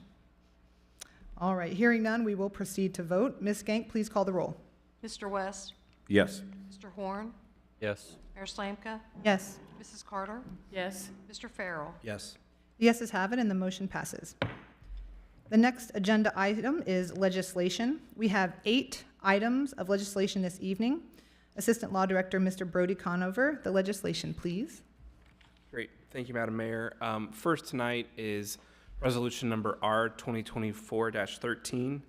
All right, hearing none, we will proceed to vote. Ms. Gank, please call the roll. Mr. West? Yes. Mr. Horn? Yes. Mayor Slanka? Yes. Mrs. Carter? Yes. Mr. Farrell? Yes. The yeses have it, and the motion passes. The next agenda item is legislation. We have 8 items of legislation this evening. Assistant Law Director, Mr. Brody Conover, the legislation, please. Great. Thank you, Madam Mayor. First tonight is resolution number R 2024-13,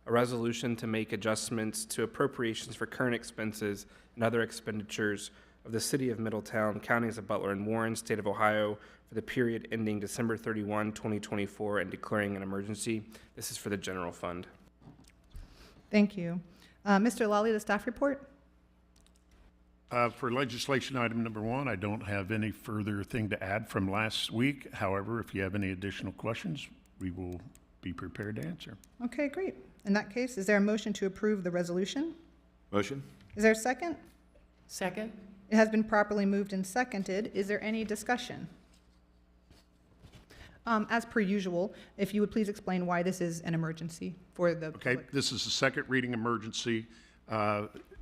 a resolution to make adjustments to appropriations for current expenses and other expenditures of the City of Middletown, Counties of Butler and Warren, State of Ohio, for the period ending December 31, 2024, and declaring an emergency. This is for the general fund. Thank you. Mr. Lally, the staff report? For legislation item number 1, I don't have any further thing to add from last week. However, if you have any additional questions, we will be prepared to answer. Okay, great. In that case, is there a motion to approve the resolution? Motion? Is there a second? Second? It has been properly moved and seconded. Is there any discussion? As per usual, if you would please explain why this is an emergency for the Okay, public. this is a second reading emergency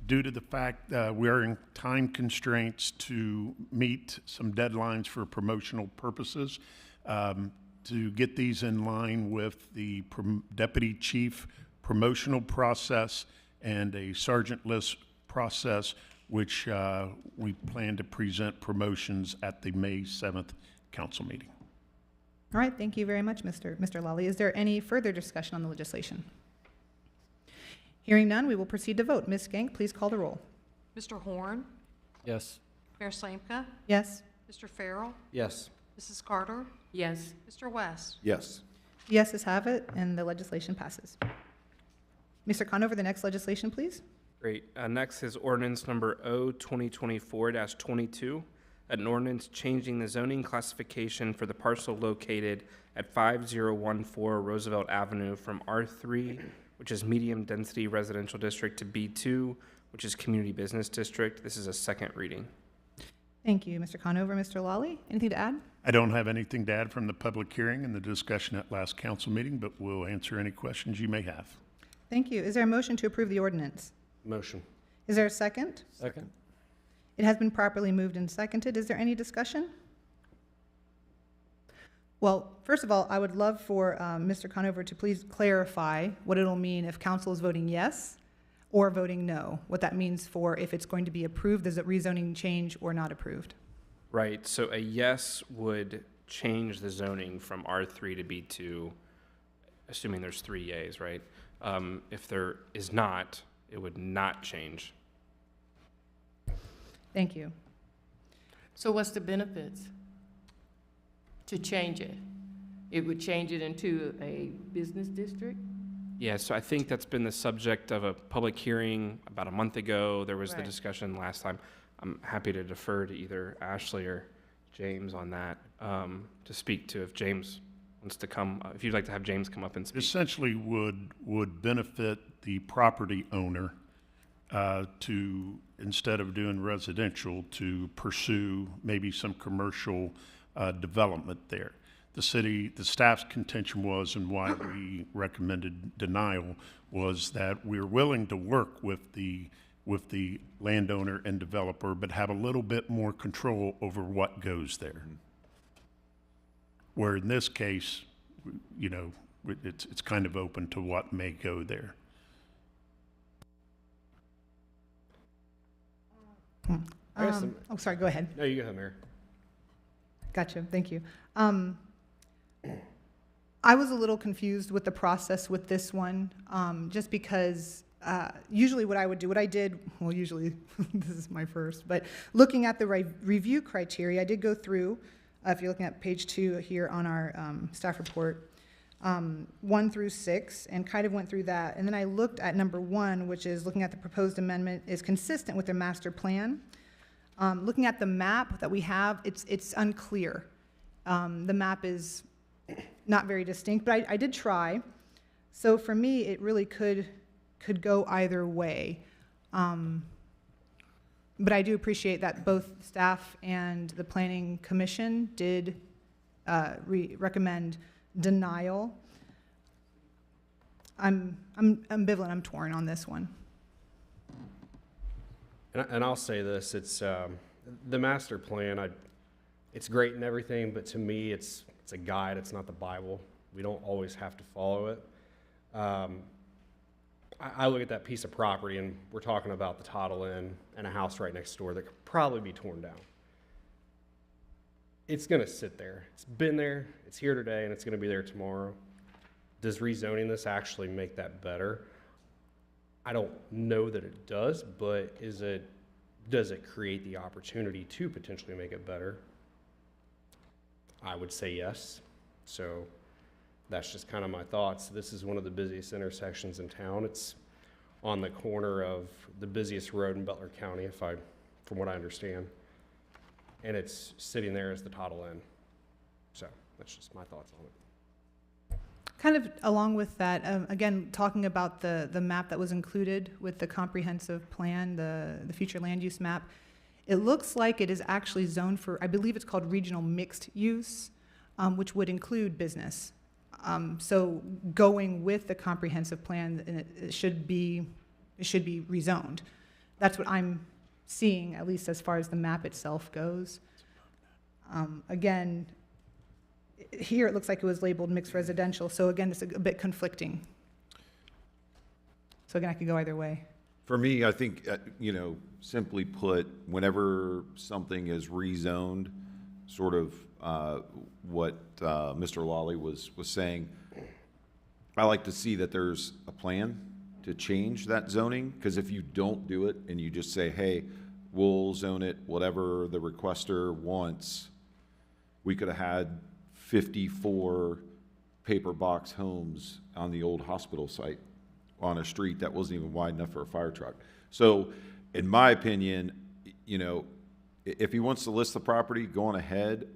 due to the fact we are in time constraints to meet some deadlines for promotional purposes. To get these in line with the deputy chief promotional process and a sergeant list process, which we plan to present promotions at the May 7th council meeting. All right, thank you very much, Mr. Lally. Is there any further discussion on the legislation? Hearing none, we will proceed to vote. Ms. Gank, please call the roll. Mr. Horn? Yes. Mayor Slanka? Yes. Mr. Farrell? Yes. Mrs. Carter? Yes. Mr. West? Yes. The yeses have it, and the legislation passes. Mr. Conover, the next legislation, please. Great. Next is ordinance number O 2024-22, an ordinance changing the zoning classification for the parcel located at 5014 Roosevelt Avenue from R3, which is medium-density residential district, to B2, which is community business district. This is a second reading. Thank you, Mr. Conover. Mr. Lally, anything to add? I don't have anything to add from the public hearing and the discussion at last council meeting, but we'll answer any questions you may have. Thank you. Is there a motion to approve the ordinance? Motion. Is there a second? Second. It has been properly moved and seconded. Is there any discussion? Well, first of all, I would love for Mr. Conover to please clarify what it'll mean if council is voting yes or voting no, what that means for if it's going to be approved, is it rezoning change or not approved? Right. So a yes would change the zoning from R3 to B2, assuming there's 3 yays, right? If there is not, it would not change. Thank you. So what's the benefits to change it? It would change it into a business district? Yeah, so I think that's been the subject of a public hearing about a month ago. There was the Right. discussion last time. I'm happy to defer to either Ashley or James on that to speak to if James wants to come, if you'd like to have James come up and speak. Essentially would benefit the property owner to, instead of doing residential, to pursue maybe some commercial development there. The staff's contention was, and why we recommended denial, was that we're willing to work with the landowner and developer, but have a little bit more control over what goes there. Where in this case, you know, it's kind of open to what may go there. Oh, sorry, go ahead. No, you go ahead, Mayor. Gotcha, thank you. I was a little confused with the process with this one, just because usually what I would do, well, usually, this is my first, but looking at the review criteria, I did go through, if you're looking at page 2 here on our staff report, 1 through 6, and kind of went through that. And then I looked at number 1, which is looking at the proposed amendment is consistent with the master plan. Looking at the map that we have, it's unclear. The map is not very distinct, but I did try. So for me, it really could go either way. But I do appreciate that both staff and the Planning Commission did recommend denial. I'm ambivalent, I'm torn on this one. And I'll say this, it's, the master plan, it's great and everything, but to me, it's a guide, it's not the Bible. We don't always have to follow it. I look at that piece of property, and we're talking about the Toddle Inn and a house right next door that could probably be torn down. It's gonna sit there. It's been there, it's here today, and it's gonna be there tomorrow. Does rezoning this actually make that better? I don't know that it does, but does it create the opportunity to potentially make it better? I would say yes. So that's just kind of my thoughts. This is one of the busiest intersections in town. It's on the corner of the busiest road in Butler County, from what I understand. And it's sitting there as the Toddle Inn. So that's just my thoughts on it. Kind of along with that, again, talking about the map that was included with the comprehensive plan, the future land use map, it looks like it is actually zoned for, I believe it's called regional mixed use, which would include business. So going with the comprehensive plan, it should be rezoned. That's what I'm seeing, at least as far as the map itself goes. Again, here it looks like it was labeled mixed residential, so again, it's a bit conflicting. So again, I could go either way. For me, I think, simply put, whenever something is rezoned, sort of what Mr. Lawley was saying, I like to see that there's a plan to change that zoning, because if you don't do it and you just say, hey, we'll zone it whatever the requester wants, we could have had 54 paper box homes on the old hospital site on a street that wasn't even wide enough for a fire truck. So in my opinion, if he wants to list the property, going ahead,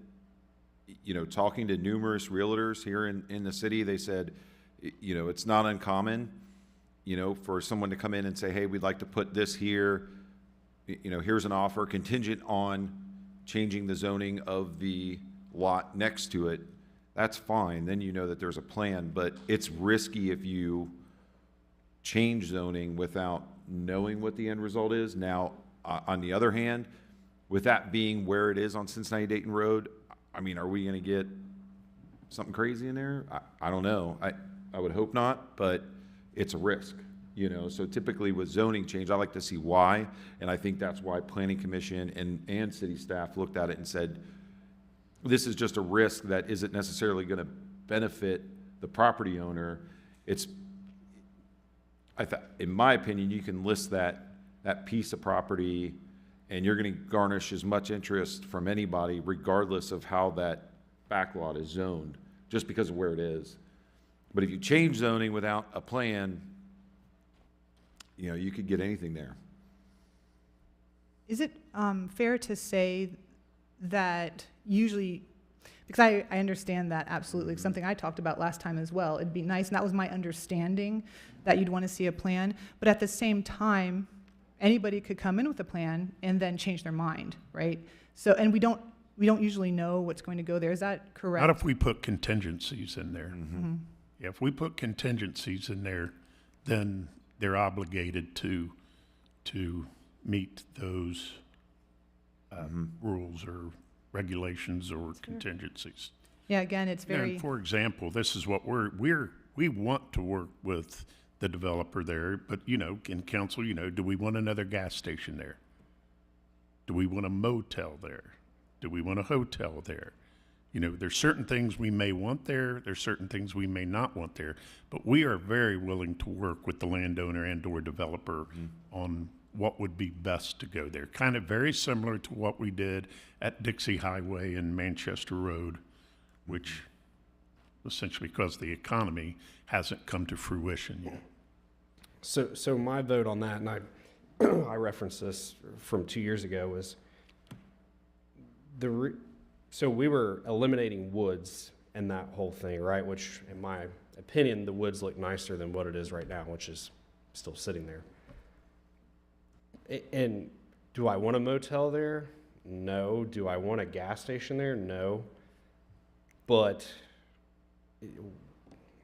talking to numerous realtors here in the city, they said, it's not uncommon, for someone to come in and say, hey, we'd like to put this here, here's an offer contingent on changing the zoning of the lot next to it. That's fine. Then you know that there's a plan, but it's risky if you change zoning without knowing what the end result is. Now, on the other hand, with that being where it is on Cincinnati Dayton Road, I mean, are we going to get something crazy in there? I don't know. I would hope not, but it's a risk, So typically with zoning change, I like to see why, and I think that's why Planning Commission and city staff looked at it and said, this is just a risk that isn't necessarily going to benefit the property owner. In my opinion, you can list that piece of property and you're going to garnish as much interest from anybody regardless of how that backlot is zoned, just because of where it is. But if you change zoning without a plan, you could get anything there. Is it fair to say that usually, because I understand that absolutely, it's something I talked about last time as well, it'd be nice, and that was my understanding, that you'd want to see a plan, but at the same time, anybody could come in with a plan and then change their mind, right? So, and we don't usually know what's going to go there. Is that correct? Not if we put contingencies in there. Mm-hmm. Yeah, if we put contingencies in there, then they're obligated to meet those rules or regulations or contingencies. Yeah, again, it's very. And for example, this is what we want to work with the developer there, but in council, do we want another gas station there? Do we want a motel there? Do we want a hotel there? There's certain things we may want there, there's certain things we may not want there, but we are very willing to work with the landowner and/or developer on what would be best to go there. Kind of very similar to what we did at Dixie Highway and Manchester Road, which essentially because the economy hasn't come to fruition yet. So my vote on that, and I referenced this from 2 years ago, was So we were eliminating woods and that whole thing, right? Which, in my opinion, the woods look nicer than what it is right now, which is still sitting there. And do I want a motel there? No. Do I want a gas station there? No. But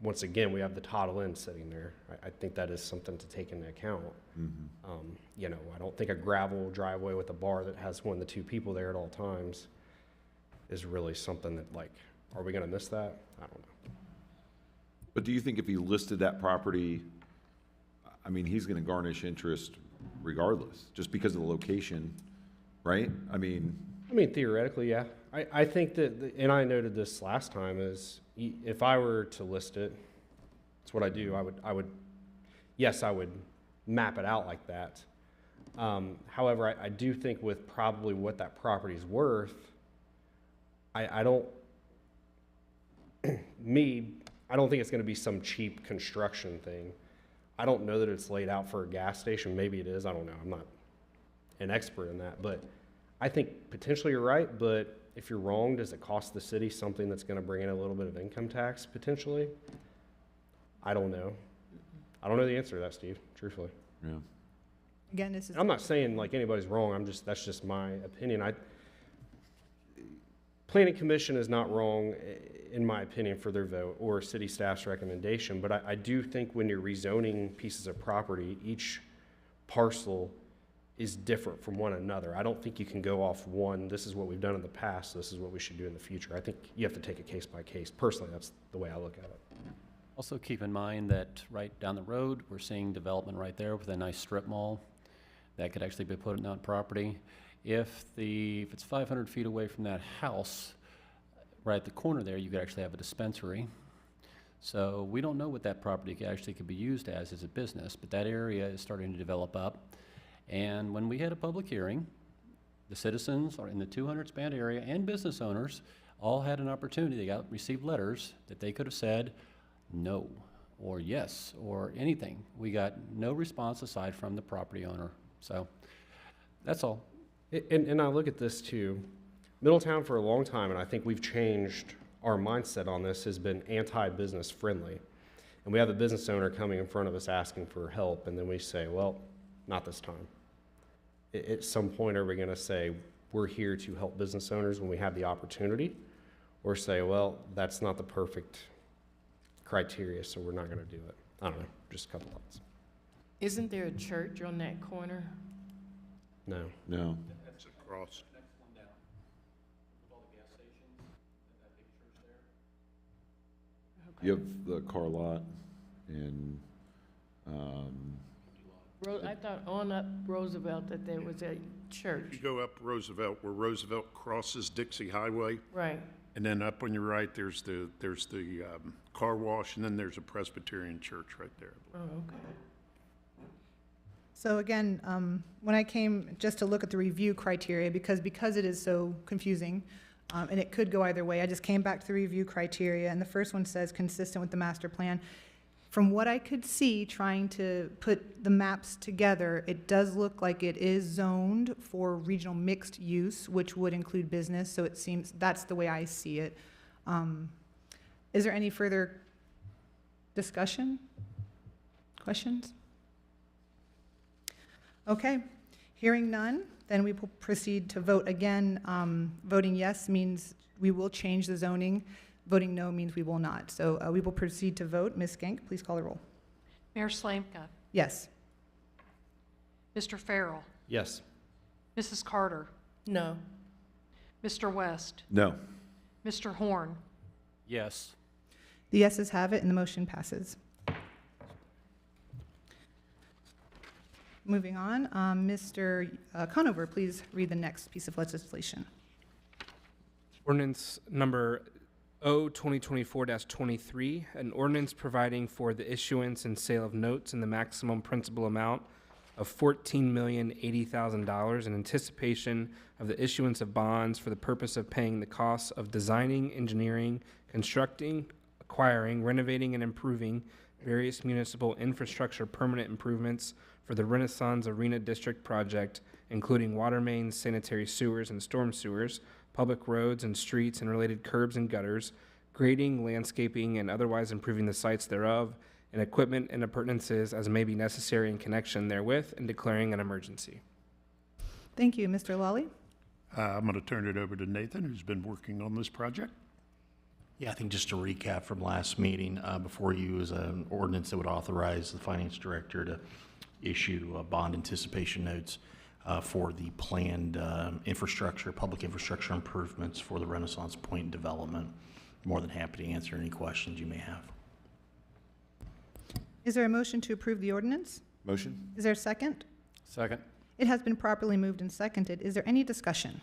once again, we have the Toddle Inn sitting there. I think that is something to take into account. You know, I don't think a gravel driveway with a bar that has one of the two people there at all times is really something that, like, are we going to miss that? I don't know. But do you think if he listed that property, I mean, he's going to garnish interest regardless, just because of the location, right? I mean, theoretically, yeah. I think that, and I noted this last time, is if I were to list it, it's what I do. I would map it out like that. However, I do think with probably what that property is worth, I don't think it's going to be some cheap construction thing. I don't know that it's laid out for a gas station. Maybe it is. I don't know. I'm not an expert in that. But I think potentially you're right. But if you're wrong, does it cost the city something that's going to bring in a little bit of income tax potentially? I don't know. I don't know the answer to that, Steve, truthfully. yeah. Again, this is. I'm not saying like anybody's wrong. That's just my opinion. Planning Commission is not wrong, in my opinion, for their vote or city staff's recommendation, but I do think when you're rezoning pieces of property, each parcel is different from one another. I don't think you can go off one, this is what we've done in the past, this is what we should do in the future. I think you have to take it case by case. Personally, that's the way I look at it. Also keep in mind that right down the road, we're seeing development right there with a nice strip mall that could actually be put on that property. If it's 500 feet away from that house, right at the corner there, you could actually have a dispensary. So we don't know what that property actually could be used as a business, but that area is starting to develop up. And when we had a public hearing, the citizens are in the 200 span area and business owners all had an opportunity. They received letters that they could have said no or yes or anything. We got no response aside from the property owner. So that's all. And I look at this too. Middletown for a long time, and I think we've changed our mindset on this, has been anti-business friendly. And we have a business owner coming in front of us asking for help, and then we say, well, not this time. At some point, are we going to say, we're here to help business owners when we have the opportunity? Or say, well, that's not the perfect criteria, so we're not going to do it. I don't know, just a couple thoughts. Isn't there a church on that corner? No. No. That's across. Next one down, with all the gas stations, that big church there. You have the car lot and, I thought on up Roosevelt that there was a church. You go up Roosevelt, where Roosevelt crosses Dixie Highway, Right. and then up on your right, there's the car wash, and then there's a Presbyterian church right there. Oh, okay. So again, when I came just to look at the review criteria, because it is so confusing, and it could go either way, I just came back to the review criteria, and the first one says consistent with the master plan. From what I could see, trying to put the maps together, it does look like it is zoned for regional mixed use, which would include business, so it seems that's the way I see it. Is there any further discussion? Questions? Okay, hearing none, then we will proceed to vote again. Voting yes means we will change the zoning. Voting no means we will not. So we will proceed to vote. Ms. Skank, please call the roll. Mayor Slanka, Yes. Mr. Farrell, Yes. Mrs. Carter, No. Mr. West, no. Mr. Horn, Yes. The yeses have it and the motion passes. Moving on, Mr. Conover, please read the next piece of legislation. Ordinance number O-2024-23, an ordinance providing for the issuance and sale of notes in the maximum principal amount of $14,080,000 in anticipation of the issuance of bonds for the purpose of paying the costs of designing, engineering, constructing, acquiring, renovating, and improving various municipal infrastructure permanent improvements for the Renaissance Arena District project, including water mains, sanitary sewers, and storm sewers, public roads and streets and related curbs and gutters, grading, landscaping, and otherwise improving the sites thereof, and equipment and appurtenances as may be necessary in connection therewith, and declaring an emergency. Thank you. Mr. Lawley? I'm going to turn it over to Nathan, who's been working on this project. Yeah, I think just to recap from last meeting, before you is an ordinance that would authorize the finance director to issue bond anticipation notes for the planned infrastructure, public infrastructure improvements for the Renaissance Point development. More than happy to answer any questions you may have. Is there a motion to approve the ordinance? Motion? Is there a second? Second. It has been properly moved and seconded. Is there any discussion?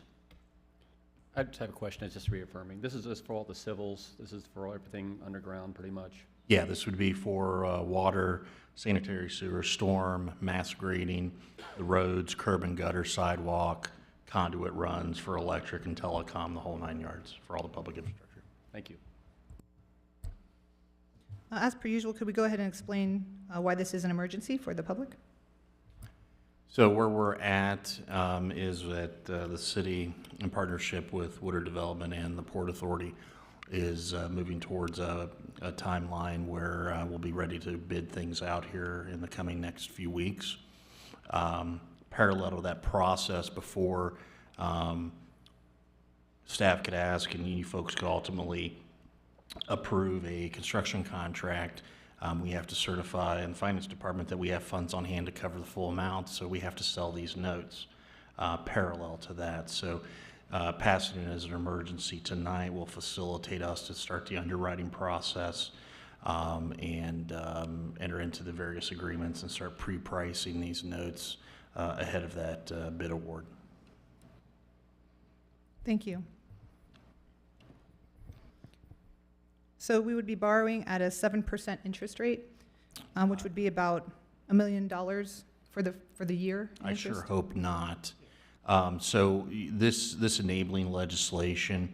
I just have a question, it's just reaffirming. This is just for all the civils, this is for everything underground, pretty much? Yeah, this would be for water, sanitary sewer, storm, mass grading, the roads, curb and gutter, sidewalk, conduit runs for electric and telecom, the whole 9 yards for all the public infrastructure. Thank you. As per usual, could we go ahead and explain why this is an emergency for the public? So where we're at is that the city, in partnership with Woodard Development and the Port Authority, is moving towards a timeline where we'll be ready to bid things out here in the coming next few weeks. Parallel to that process, before staff could ask and you folks could ultimately approve a construction contract, we have to certify in the finance department that we have funds on hand to cover the full amount, so we have to sell these notes parallel to that. So passing it as an emergency tonight will facilitate us to start the underwriting process and enter into the various agreements and start pre-pricing these notes ahead of that bid award. Thank you. So we would be borrowing at a 7% interest rate, which would be about $1 million for the year in I sure interest? hope not. So this enabling legislation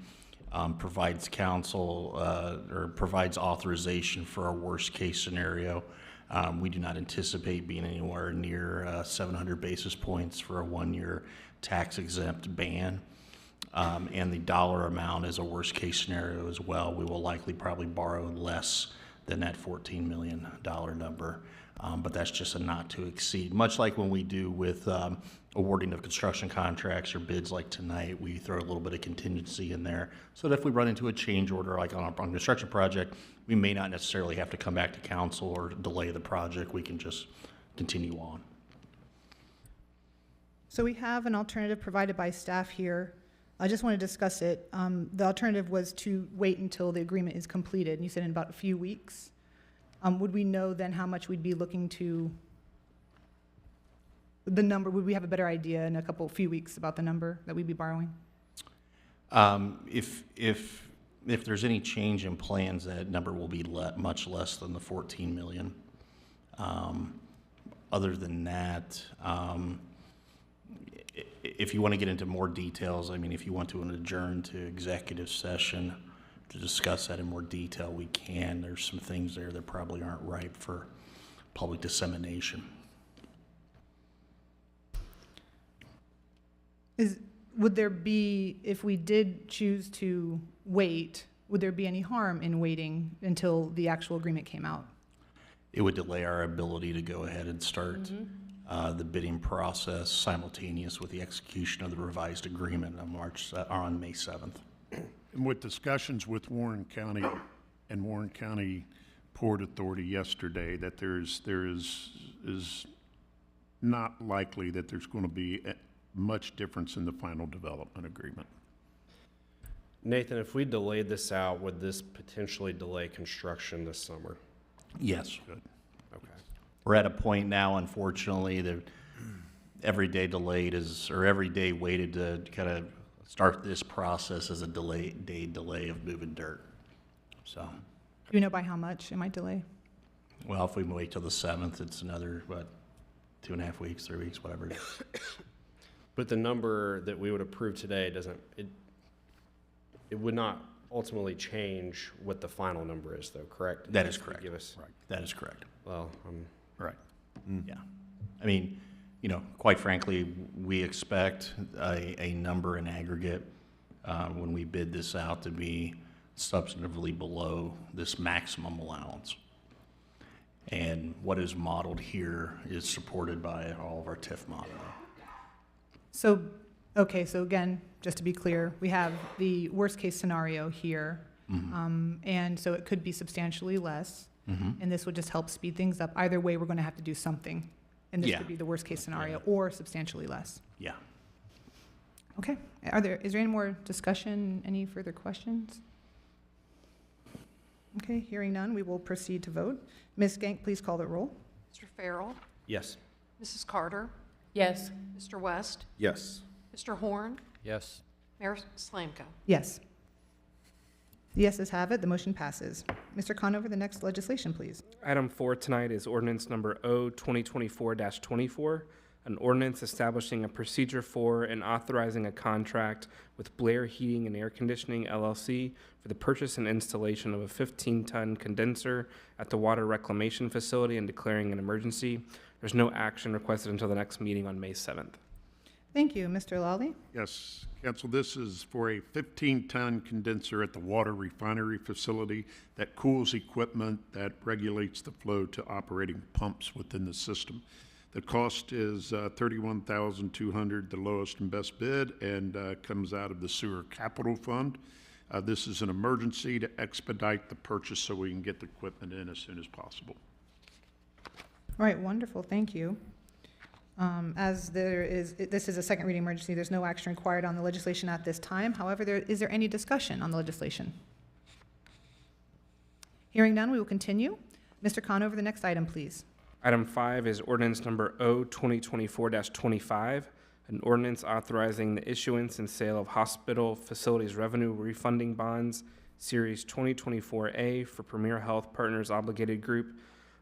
provides council or provides authorization for our worst case scenario. We do not anticipate being anywhere near 700 basis points for a 1-year tax exempt ban. And the dollar amount is a worst case scenario as well. We will likely probably borrow less than that $14 million number. But that's just a not to exceed. Much like when we do with awarding of construction contracts or bids like tonight, we throw a little bit of contingency in there so that if we run into a change order like on a construction project, we may not necessarily have to come back to council or delay the project. We can just continue on. So we have an alternative provided by staff here. I just want to discuss it. The alternative was to wait until the agreement is completed, and you said in about a few weeks. Would we know then how much we'd be looking to, the number, would we have a better idea in a few weeks about the number that we'd be borrowing? If there's any change in plans, that number will be much less than the 14 million. Other than that, if you want to get into more details, I mean, if you want to adjourn to executive session to discuss that in more detail, we can. There's some things there that probably aren't ripe for public dissemination. Would there be, if we did choose to wait, would there be any harm in waiting until the actual agreement came out? It would delay our ability to go ahead and start the bidding process simultaneous with the execution of the revised agreement on May 7th. And with discussions with Warren County and Warren County Port Authority yesterday, that there is not likely that there's going to be much difference in the final development agreement. Nathan, if we delayed this out, would this potentially delay construction this summer? Yes. Good. Okay. We're at a point now, unfortunately, that every day delayed is, or every day waited to kind of start this process as a delay of moving dirt. So. Do you know by how much it might delay? Well, if we wait till the 7th, it's another, 2.5 weeks, 3 weeks, whatever it is. But the number that we would approve today it would not ultimately change what the final number is, though, correct? That is correct. Give us, That is correct. well, Right. Yeah. I mean, you know, quite frankly, we expect a number in aggregate when we bid this out to be substantively below this maximum allowance. And what is modeled here is supported by all of our TIF modeling. So, okay, so again, just to be clear, we have the worst-case scenario here, and so it could be substantially less, and this would just help speed things up. Either way, we're going to have to do something, and this Yeah. could be the worst-case scenario or substantially less. Yeah. Okay. Is there any more discussion, any further questions? Okay, hearing none, we will proceed to vote. Ms. Gank, please call the roll. Mr. Farrell, Yes. Mrs. Carter, Yes. Mr. West, Yes. Mr. Horn, Yes. Mayor Slanka. Yes. The yeses have it, the motion passes. Mr. Conover, the next legislation, please. Item 4 tonight is ordinance number O 2024-24, an ordinance establishing a procedure for and authorizing a contract with Blair Heating and Air Conditioning LLC for the purchase and installation of a 15-ton condenser at the water reclamation facility and declaring an emergency. There's no action requested until the next meeting on May 7th. Thank you. Mr. Lawley? Yes, Council, this is for a 15-ton condenser at the water refinery facility that cools equipment that regulates the flow to operating pumps within the system. The cost is $31,200, the lowest and best bid, and comes out of the Sewer Capital Fund. This is an emergency to expedite the purchase so we can get the equipment in as soon as possible. All right, wonderful, thank you. As this is a second reading emergency, there's no action required on the legislation at this time. However, is there any discussion on the legislation? Hearing none, we will continue. Mr. Conover, the next item, please. Item 5 is ordinance number O 2024-25, an ordinance authorizing the issuance and sale of hospital facilities revenue refunding bonds, Series 2024A for Premier Health Partners Obligated Group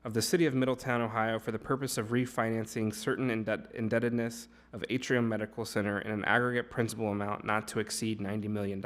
of the City of Middletown, Ohio, for the purpose of refinancing certain indebtedness of Atrium Medical Center in an aggregate principal amount not to exceed $90 million,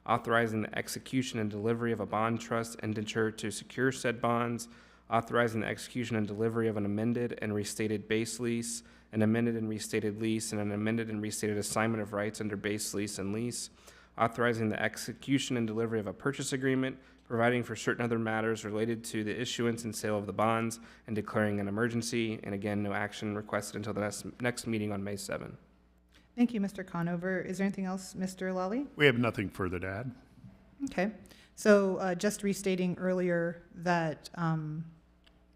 authorizing the execution and delivery of a bond trust indenture to secure said bonds, authorizing the execution and delivery of an amended and restated base lease, an amended and restated lease, and an amended and restated assignment of rights under base lease and lease, authorizing the execution and delivery of a purchase agreement, providing for certain other matters related to the issuance and sale of the bonds, and declaring an emergency. And again, no action requested until the next meeting on May 7. Thank you, Mr. Conover. Is there anything else, Mr. Lawley? We have nothing further to add. Okay. So just restating earlier that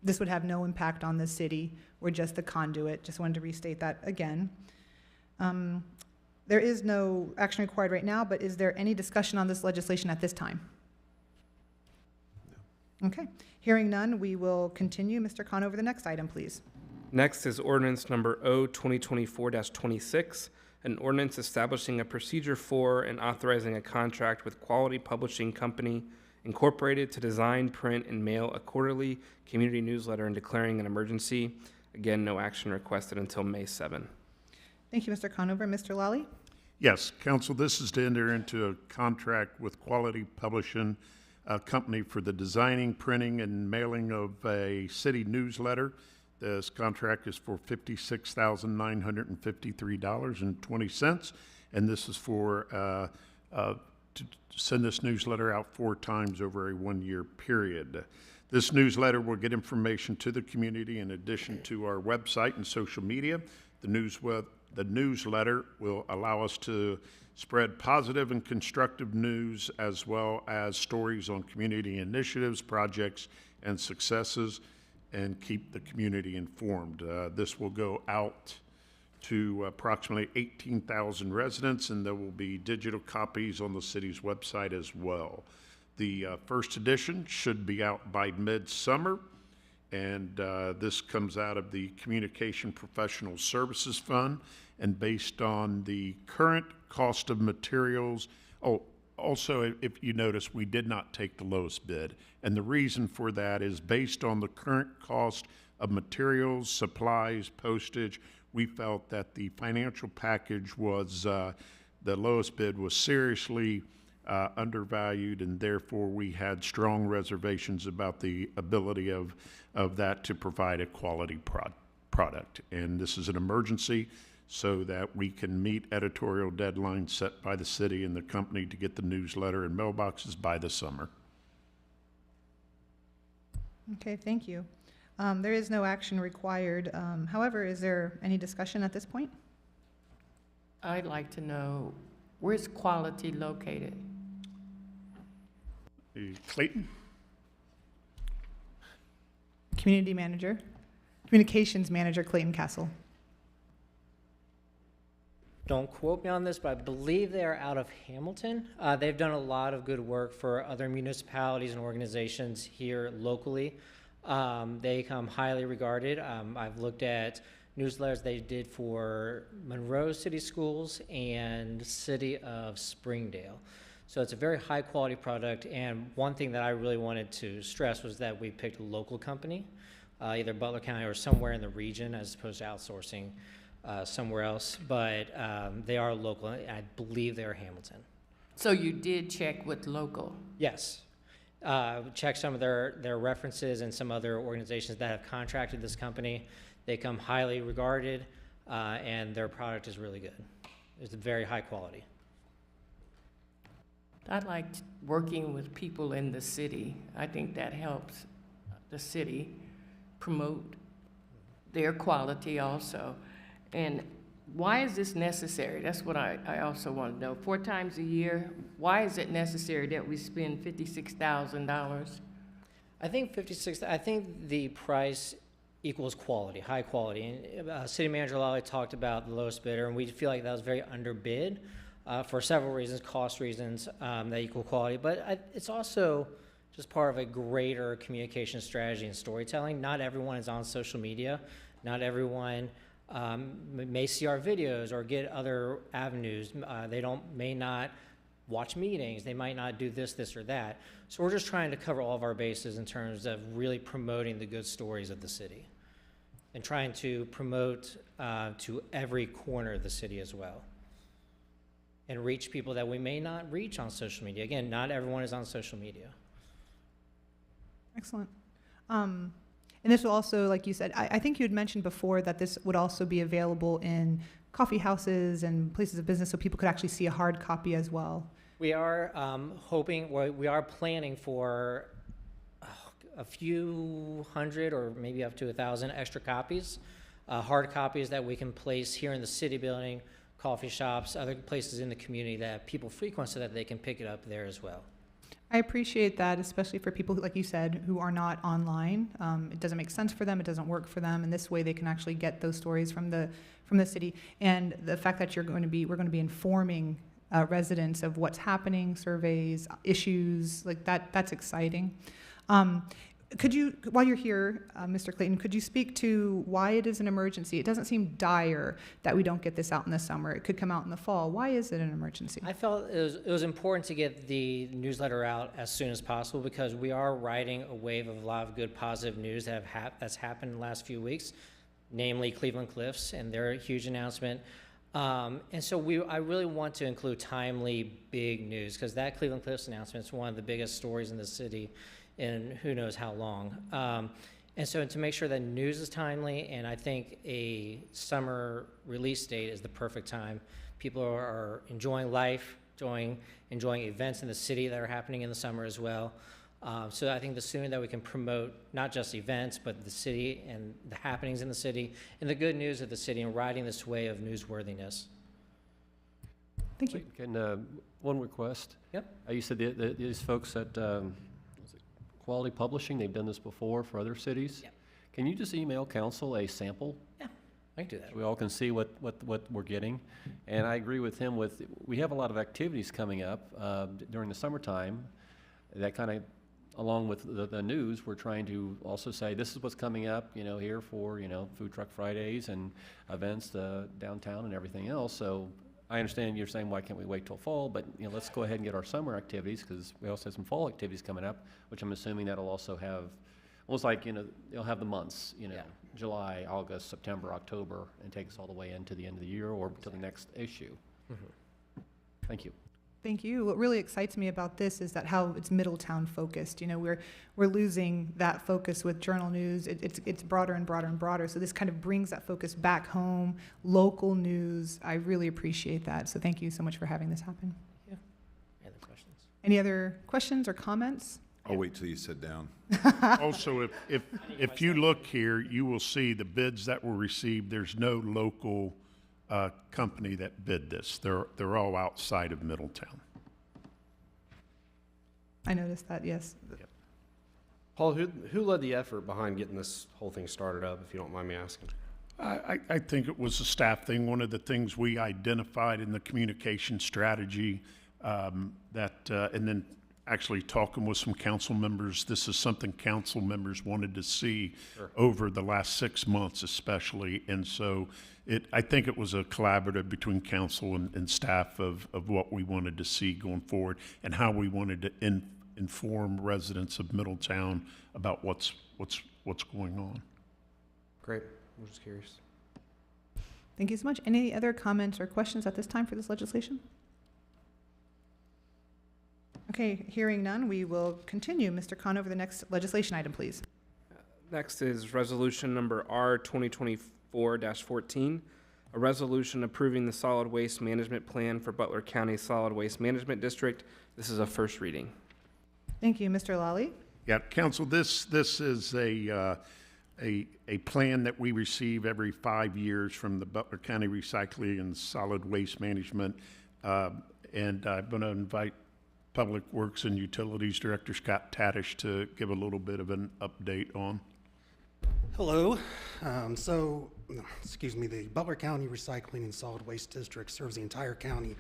this would have no impact on the city. We're just the conduit. Just wanted to restate that again. There is no action required right now, but is there any discussion on this legislation at this time? No. Okay. Hearing none, we will continue. Mr. Conover, the next item, please. Next is ordinance number O 2024-26, an ordinance establishing a procedure for and authorizing a contract with Quality Publishing Company, Incorporated, to design, print, and mail a quarterly community newsletter and declaring an emergency. Again, no action requested until May 7. Thank you, Mr. Conover. Mr. Lawley? Yes, Council, this is to enter into a contract with Quality Publishing Company for the designing, printing, and mailing of a city newsletter. This contract is for $56,953.20, and this is for to send this newsletter out 4 times over a 1-year period. This newsletter will get information to the community in addition to our website and social media. The newsletter will allow us to spread positive and constructive news as well as stories on community initiatives, projects, and successes, and keep the community informed. This will go out to approximately 18,000 residents, and there will be digital copies on the city's website as well. The first edition should be out by midsummer, and this comes out of the Communication Professional Services Fund, and based on the current cost of materials. Oh, also, if you notice, we did not take the lowest bid, and the reason for that is based on the current cost of materials, supplies, postage. We felt that the financial package was, the lowest bid was seriously undervalued, and therefore we had strong reservations about the ability of that to provide a quality product. And this is an emergency so that we can meet editorial deadlines set by the city and the company to get the newsletter and mailboxes by the summer. Okay, thank you. There is no action required. However, is there any discussion at this point? I'd like to know, where's quality located? Clayton? Community Manager, Communications Manager Clayton Castle. Don't quote me on this, but I believe they are out of Hamilton. They've done a lot of good work for other municipalities and organizations here locally. They come highly regarded. I've looked at newsletters they did for Monroe City Schools and City of Springdale. So it's a very high quality product, and one thing that I really wanted to stress was that we picked a local company, either Butler County or somewhere in the region, as opposed to outsourcing somewhere else, but they are local. I believe they're Hamilton. So you did check with local? Yes. Check some of their references and some other organizations that have contracted this company. They come highly regarded, and their product is really good. It's very high quality. I liked working with people in the city. I think that helps the city promote their quality also. And why is this necessary? That's what I also want to know. 4 times a year, why is it necessary that we spend $56,000? I think the price equals quality, high quality. And City Manager Lally talked about the lowest bidder, and we feel like that was very underbid for several reasons, cost reasons, that equal quality. But it's also just part of a greater communication strategy and storytelling. Not everyone is on social media. Not everyone may see our videos or get other avenues. They may not watch meetings. They might not do this or that. So we're just trying to cover all of our bases in terms of really promoting the good stories of the city and trying to promote to every corner of the city as well and reach people that we may not reach on social media. Again, not everyone is on social media. Excellent. And this will also, like you said, I think you had mentioned before that this would also be available in coffee houses and places of business so people could actually see a hard copy as well. We are we are planning for a few hundred or maybe up to 1,000 extra copies, hard copies that we can place here in the city building, coffee shops, other places in the community that people frequent so that they can pick it up there as well. I appreciate that, especially for people, like you said, who are not online. It doesn't make sense for them. It doesn't work for them. And this way they can actually get those stories from the city. And the fact that we're going to be informing residents of what's happening, surveys, issues, like that's exciting. Could you, while you're here, Mr. Clayton, could you speak to why it is an emergency? It doesn't seem dire that we don't get this out in the summer. It could come out in the fall. Why is it an emergency? I felt it was important to get the newsletter out as soon as possible because we are riding a wave of a lot of good positive news that's happened in the last few weeks, namely Cleveland Cliffs and their huge announcement. And so I really want to include timely big news because that Cleveland Cliffs announcement is one of the biggest stories in the city in who knows how long. And so to make sure that news is timely, and I think a summer release date is the perfect time. People are enjoying life, enjoying events in the city that are happening in the summer as well. So I think the sooner that we can promote not just events, but the city and the happenings in the city and the good news of the city and riding this way of newsworthiness. Thank you. Can, one request? Yep. You said these folks at Quality Publishing, they've done this before for other cities. Yep. Can you just email council a sample? Yeah, I can do that. So we all can see what we're getting. And I agree with him we have a lot of activities coming up during the summertime that kind of, along with the news, we're trying to also say this is what's coming up, here for, Food Truck Fridays and events downtown and everything else. So I understand you're saying, why can't we wait till fall? But, let's go ahead and get our summer activities because we also have some fall activities coming up, which I'm assuming that'll also have, almost like, you'll have the months, Yeah. July, August, September, October, and take us all the way into the end of the year or to the next issue. Mm-hmm. Thank you. Thank you. What really excites me about this is that how it's Middletown focused. You know, we're losing that focus with journal news. It's broader and broader and broader. So this kind of brings that focus back home, local news. I really appreciate that. So thank you so much for having this happen. Any other questions? Any other questions or comments? I'll wait till you sit down. Also, if you look here, you will see the bids that were received. There's no local company that bid this. They're all outside of Middletown. I noticed that, yes. Paul, who led the effort behind getting this whole thing started up, if you don't mind me asking? I think it was a staff thing. One of the things we identified in the communication strategy and then actually talking with some council members, this is something council members wanted to see over the last 6 months especially. And so I think it was a collaborative between council and staff of what we wanted to see going forward and how we wanted to inform residents of Middletown about what's going on. Great. I'm just curious. Thank you so much. Any other comments or questions at this time for this legislation? Okay, hearing none, we will continue. Mr. Conover, the next legislation item, please. Next is resolution number R 2024-14, a resolution approving the solid waste management plan for Butler County Solid Waste Management District. This is a first reading. Thank you, Mr. Lally. Yeah, council, this is a plan that we receive every 5 years from the Butler County Recycling and Solid Waste Management. And I'm going to invite Public Works and Utilities Director Scott Tadish to give a little bit of an update on. Hello. The Butler County Recycling and Solid Waste District serves the entire county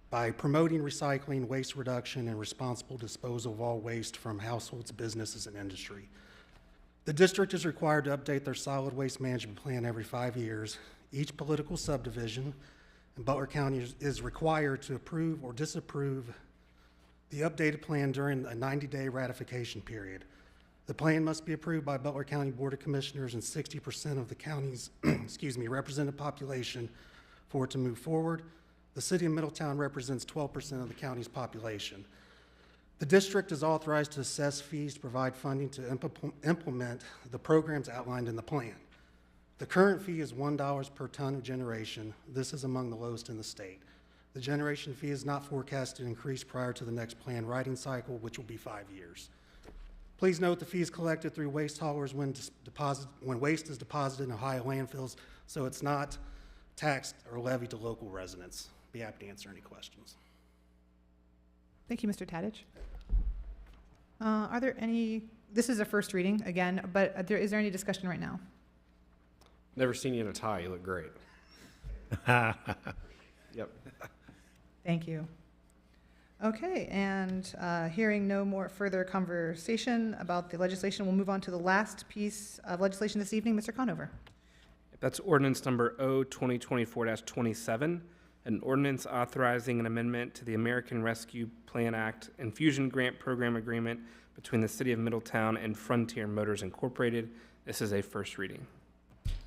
by promoting recycling, waste reduction, and responsible disposal of all waste from households, businesses, and industry. The district is required to update their solid waste management plan every 5 years. Each political subdivision in Butler County is required to approve or disapprove the updated plan during a 90-day ratification period. The plan must be approved by Butler County Board of Commissioners and 60% of the county's represented population for it to move forward. The city of Middletown represents 12% of the county's population. The district is authorized to assess fees to provide funding to implement the programs outlined in the plan. The current fee is $1 per ton of generation. This is among the lowest in the state. The generation fee is not forecast to increase prior to the next plan writing cycle, which will be 5 years. Please note the fee is collected through waste haulers when waste is deposited in Ohio landfills, so it's not taxed or levied to local residents. Be happy to answer any questions. Thank you, Mr. Tadich. Are there any, this is a first reading again, but is there any discussion right now? Never seen you in a tie. You look great. Yep. Thank you. Okay, and hearing no more further conversation about the legislation, we'll move on to the last piece of legislation this evening. Mr. Conover. That's ordinance number O 2024-27, an ordinance authorizing an amendment to the American Rescue Plan Act Infusion Grant Program Agreement between the City of Middletown and Frontier Motors Incorporated. This is a first reading.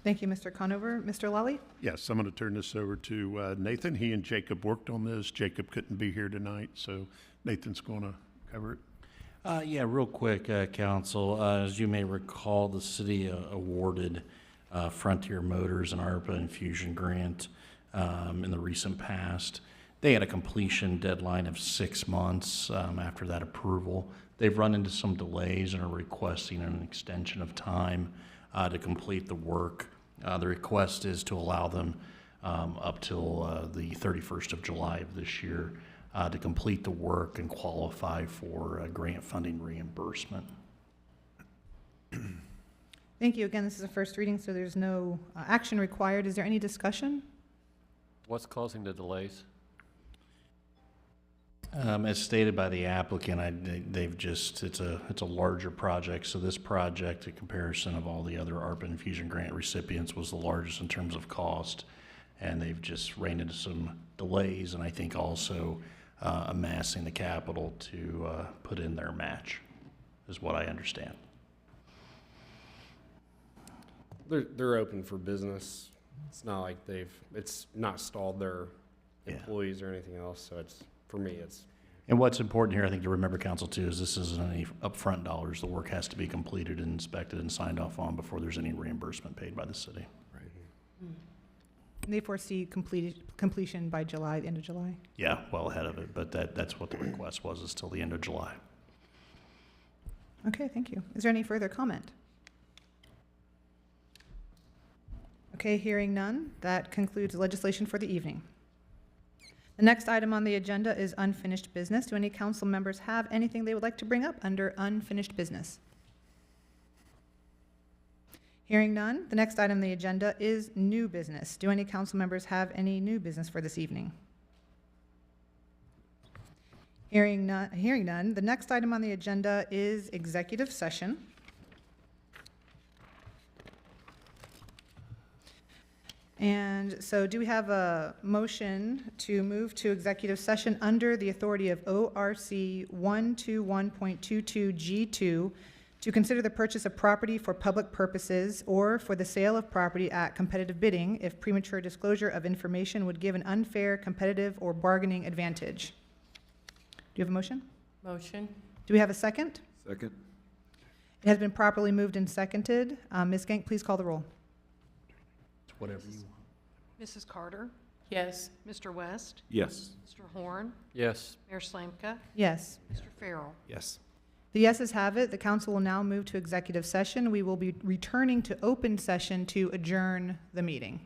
Thank you, Mr. Conover. Mr. Lally? Yes, I'm going to turn this over to Nathan. He and Jacob worked on this. Jacob couldn't be here tonight, so Nathan's going to cover it. Yeah, real quick, Council. As you may recall, the city awarded Frontier Motors an ARPA infusion grant in the recent past. They had a completion deadline of 6 months after that approval. They've run into some delays and are requesting an extension of time to complete the work. The request is to allow them up till the 31st of July of this year to complete the work and qualify for grant funding reimbursement. Thank you. Again, this is a first reading, so there's no action required. Is there any discussion? What's causing the delays? As stated by the applicant, it's a larger project. So this project, in comparison of all the other ARPA infusion grant recipients, was the largest in terms of cost, and they've just ran into some delays, and I think also amassing the capital to put in their match, is what I understand. They're open for business. It's not like it's not stalled their employees or anything else, so for me, it's, And what's important here, I think, to remember, council, too, is this isn't any upfront dollars. The work has to be completed and inspected and signed off on before there's any reimbursement paid by the city. They foresee completion by July, the end of July. Yeah, well ahead of it, but that's what the request was, is till the end of July. Okay, thank you. Is there any further comment? Okay, hearing none, that concludes legislation for the evening. The next item on the agenda is unfinished business. Do any council members have anything they would like to bring up under unfinished business? Hearing none, the next item on the agenda is new business. Do any council members have any new business for this evening? Hearing none, the next item on the agenda is executive session. And so do we have a motion to move to executive session under the authority of ORC 121.22G2 to consider the purchase of property for public purposes or for the sale of property at competitive bidding if premature disclosure of information would give an unfair, competitive, or bargaining advantage? Do you have a motion? Motion. Do we have a second? Second. It has been properly moved and seconded. Ms. Gank, please call the roll. It's whatever you want. Mrs. Carter? Yes. Mr. West? Yes. Mr. Horn? Yes. Mayor Slanka? Yes. Mr. Farrell? yes. The yeses have it. The council will now move to executive session. We will be returning to open session to adjourn the meeting.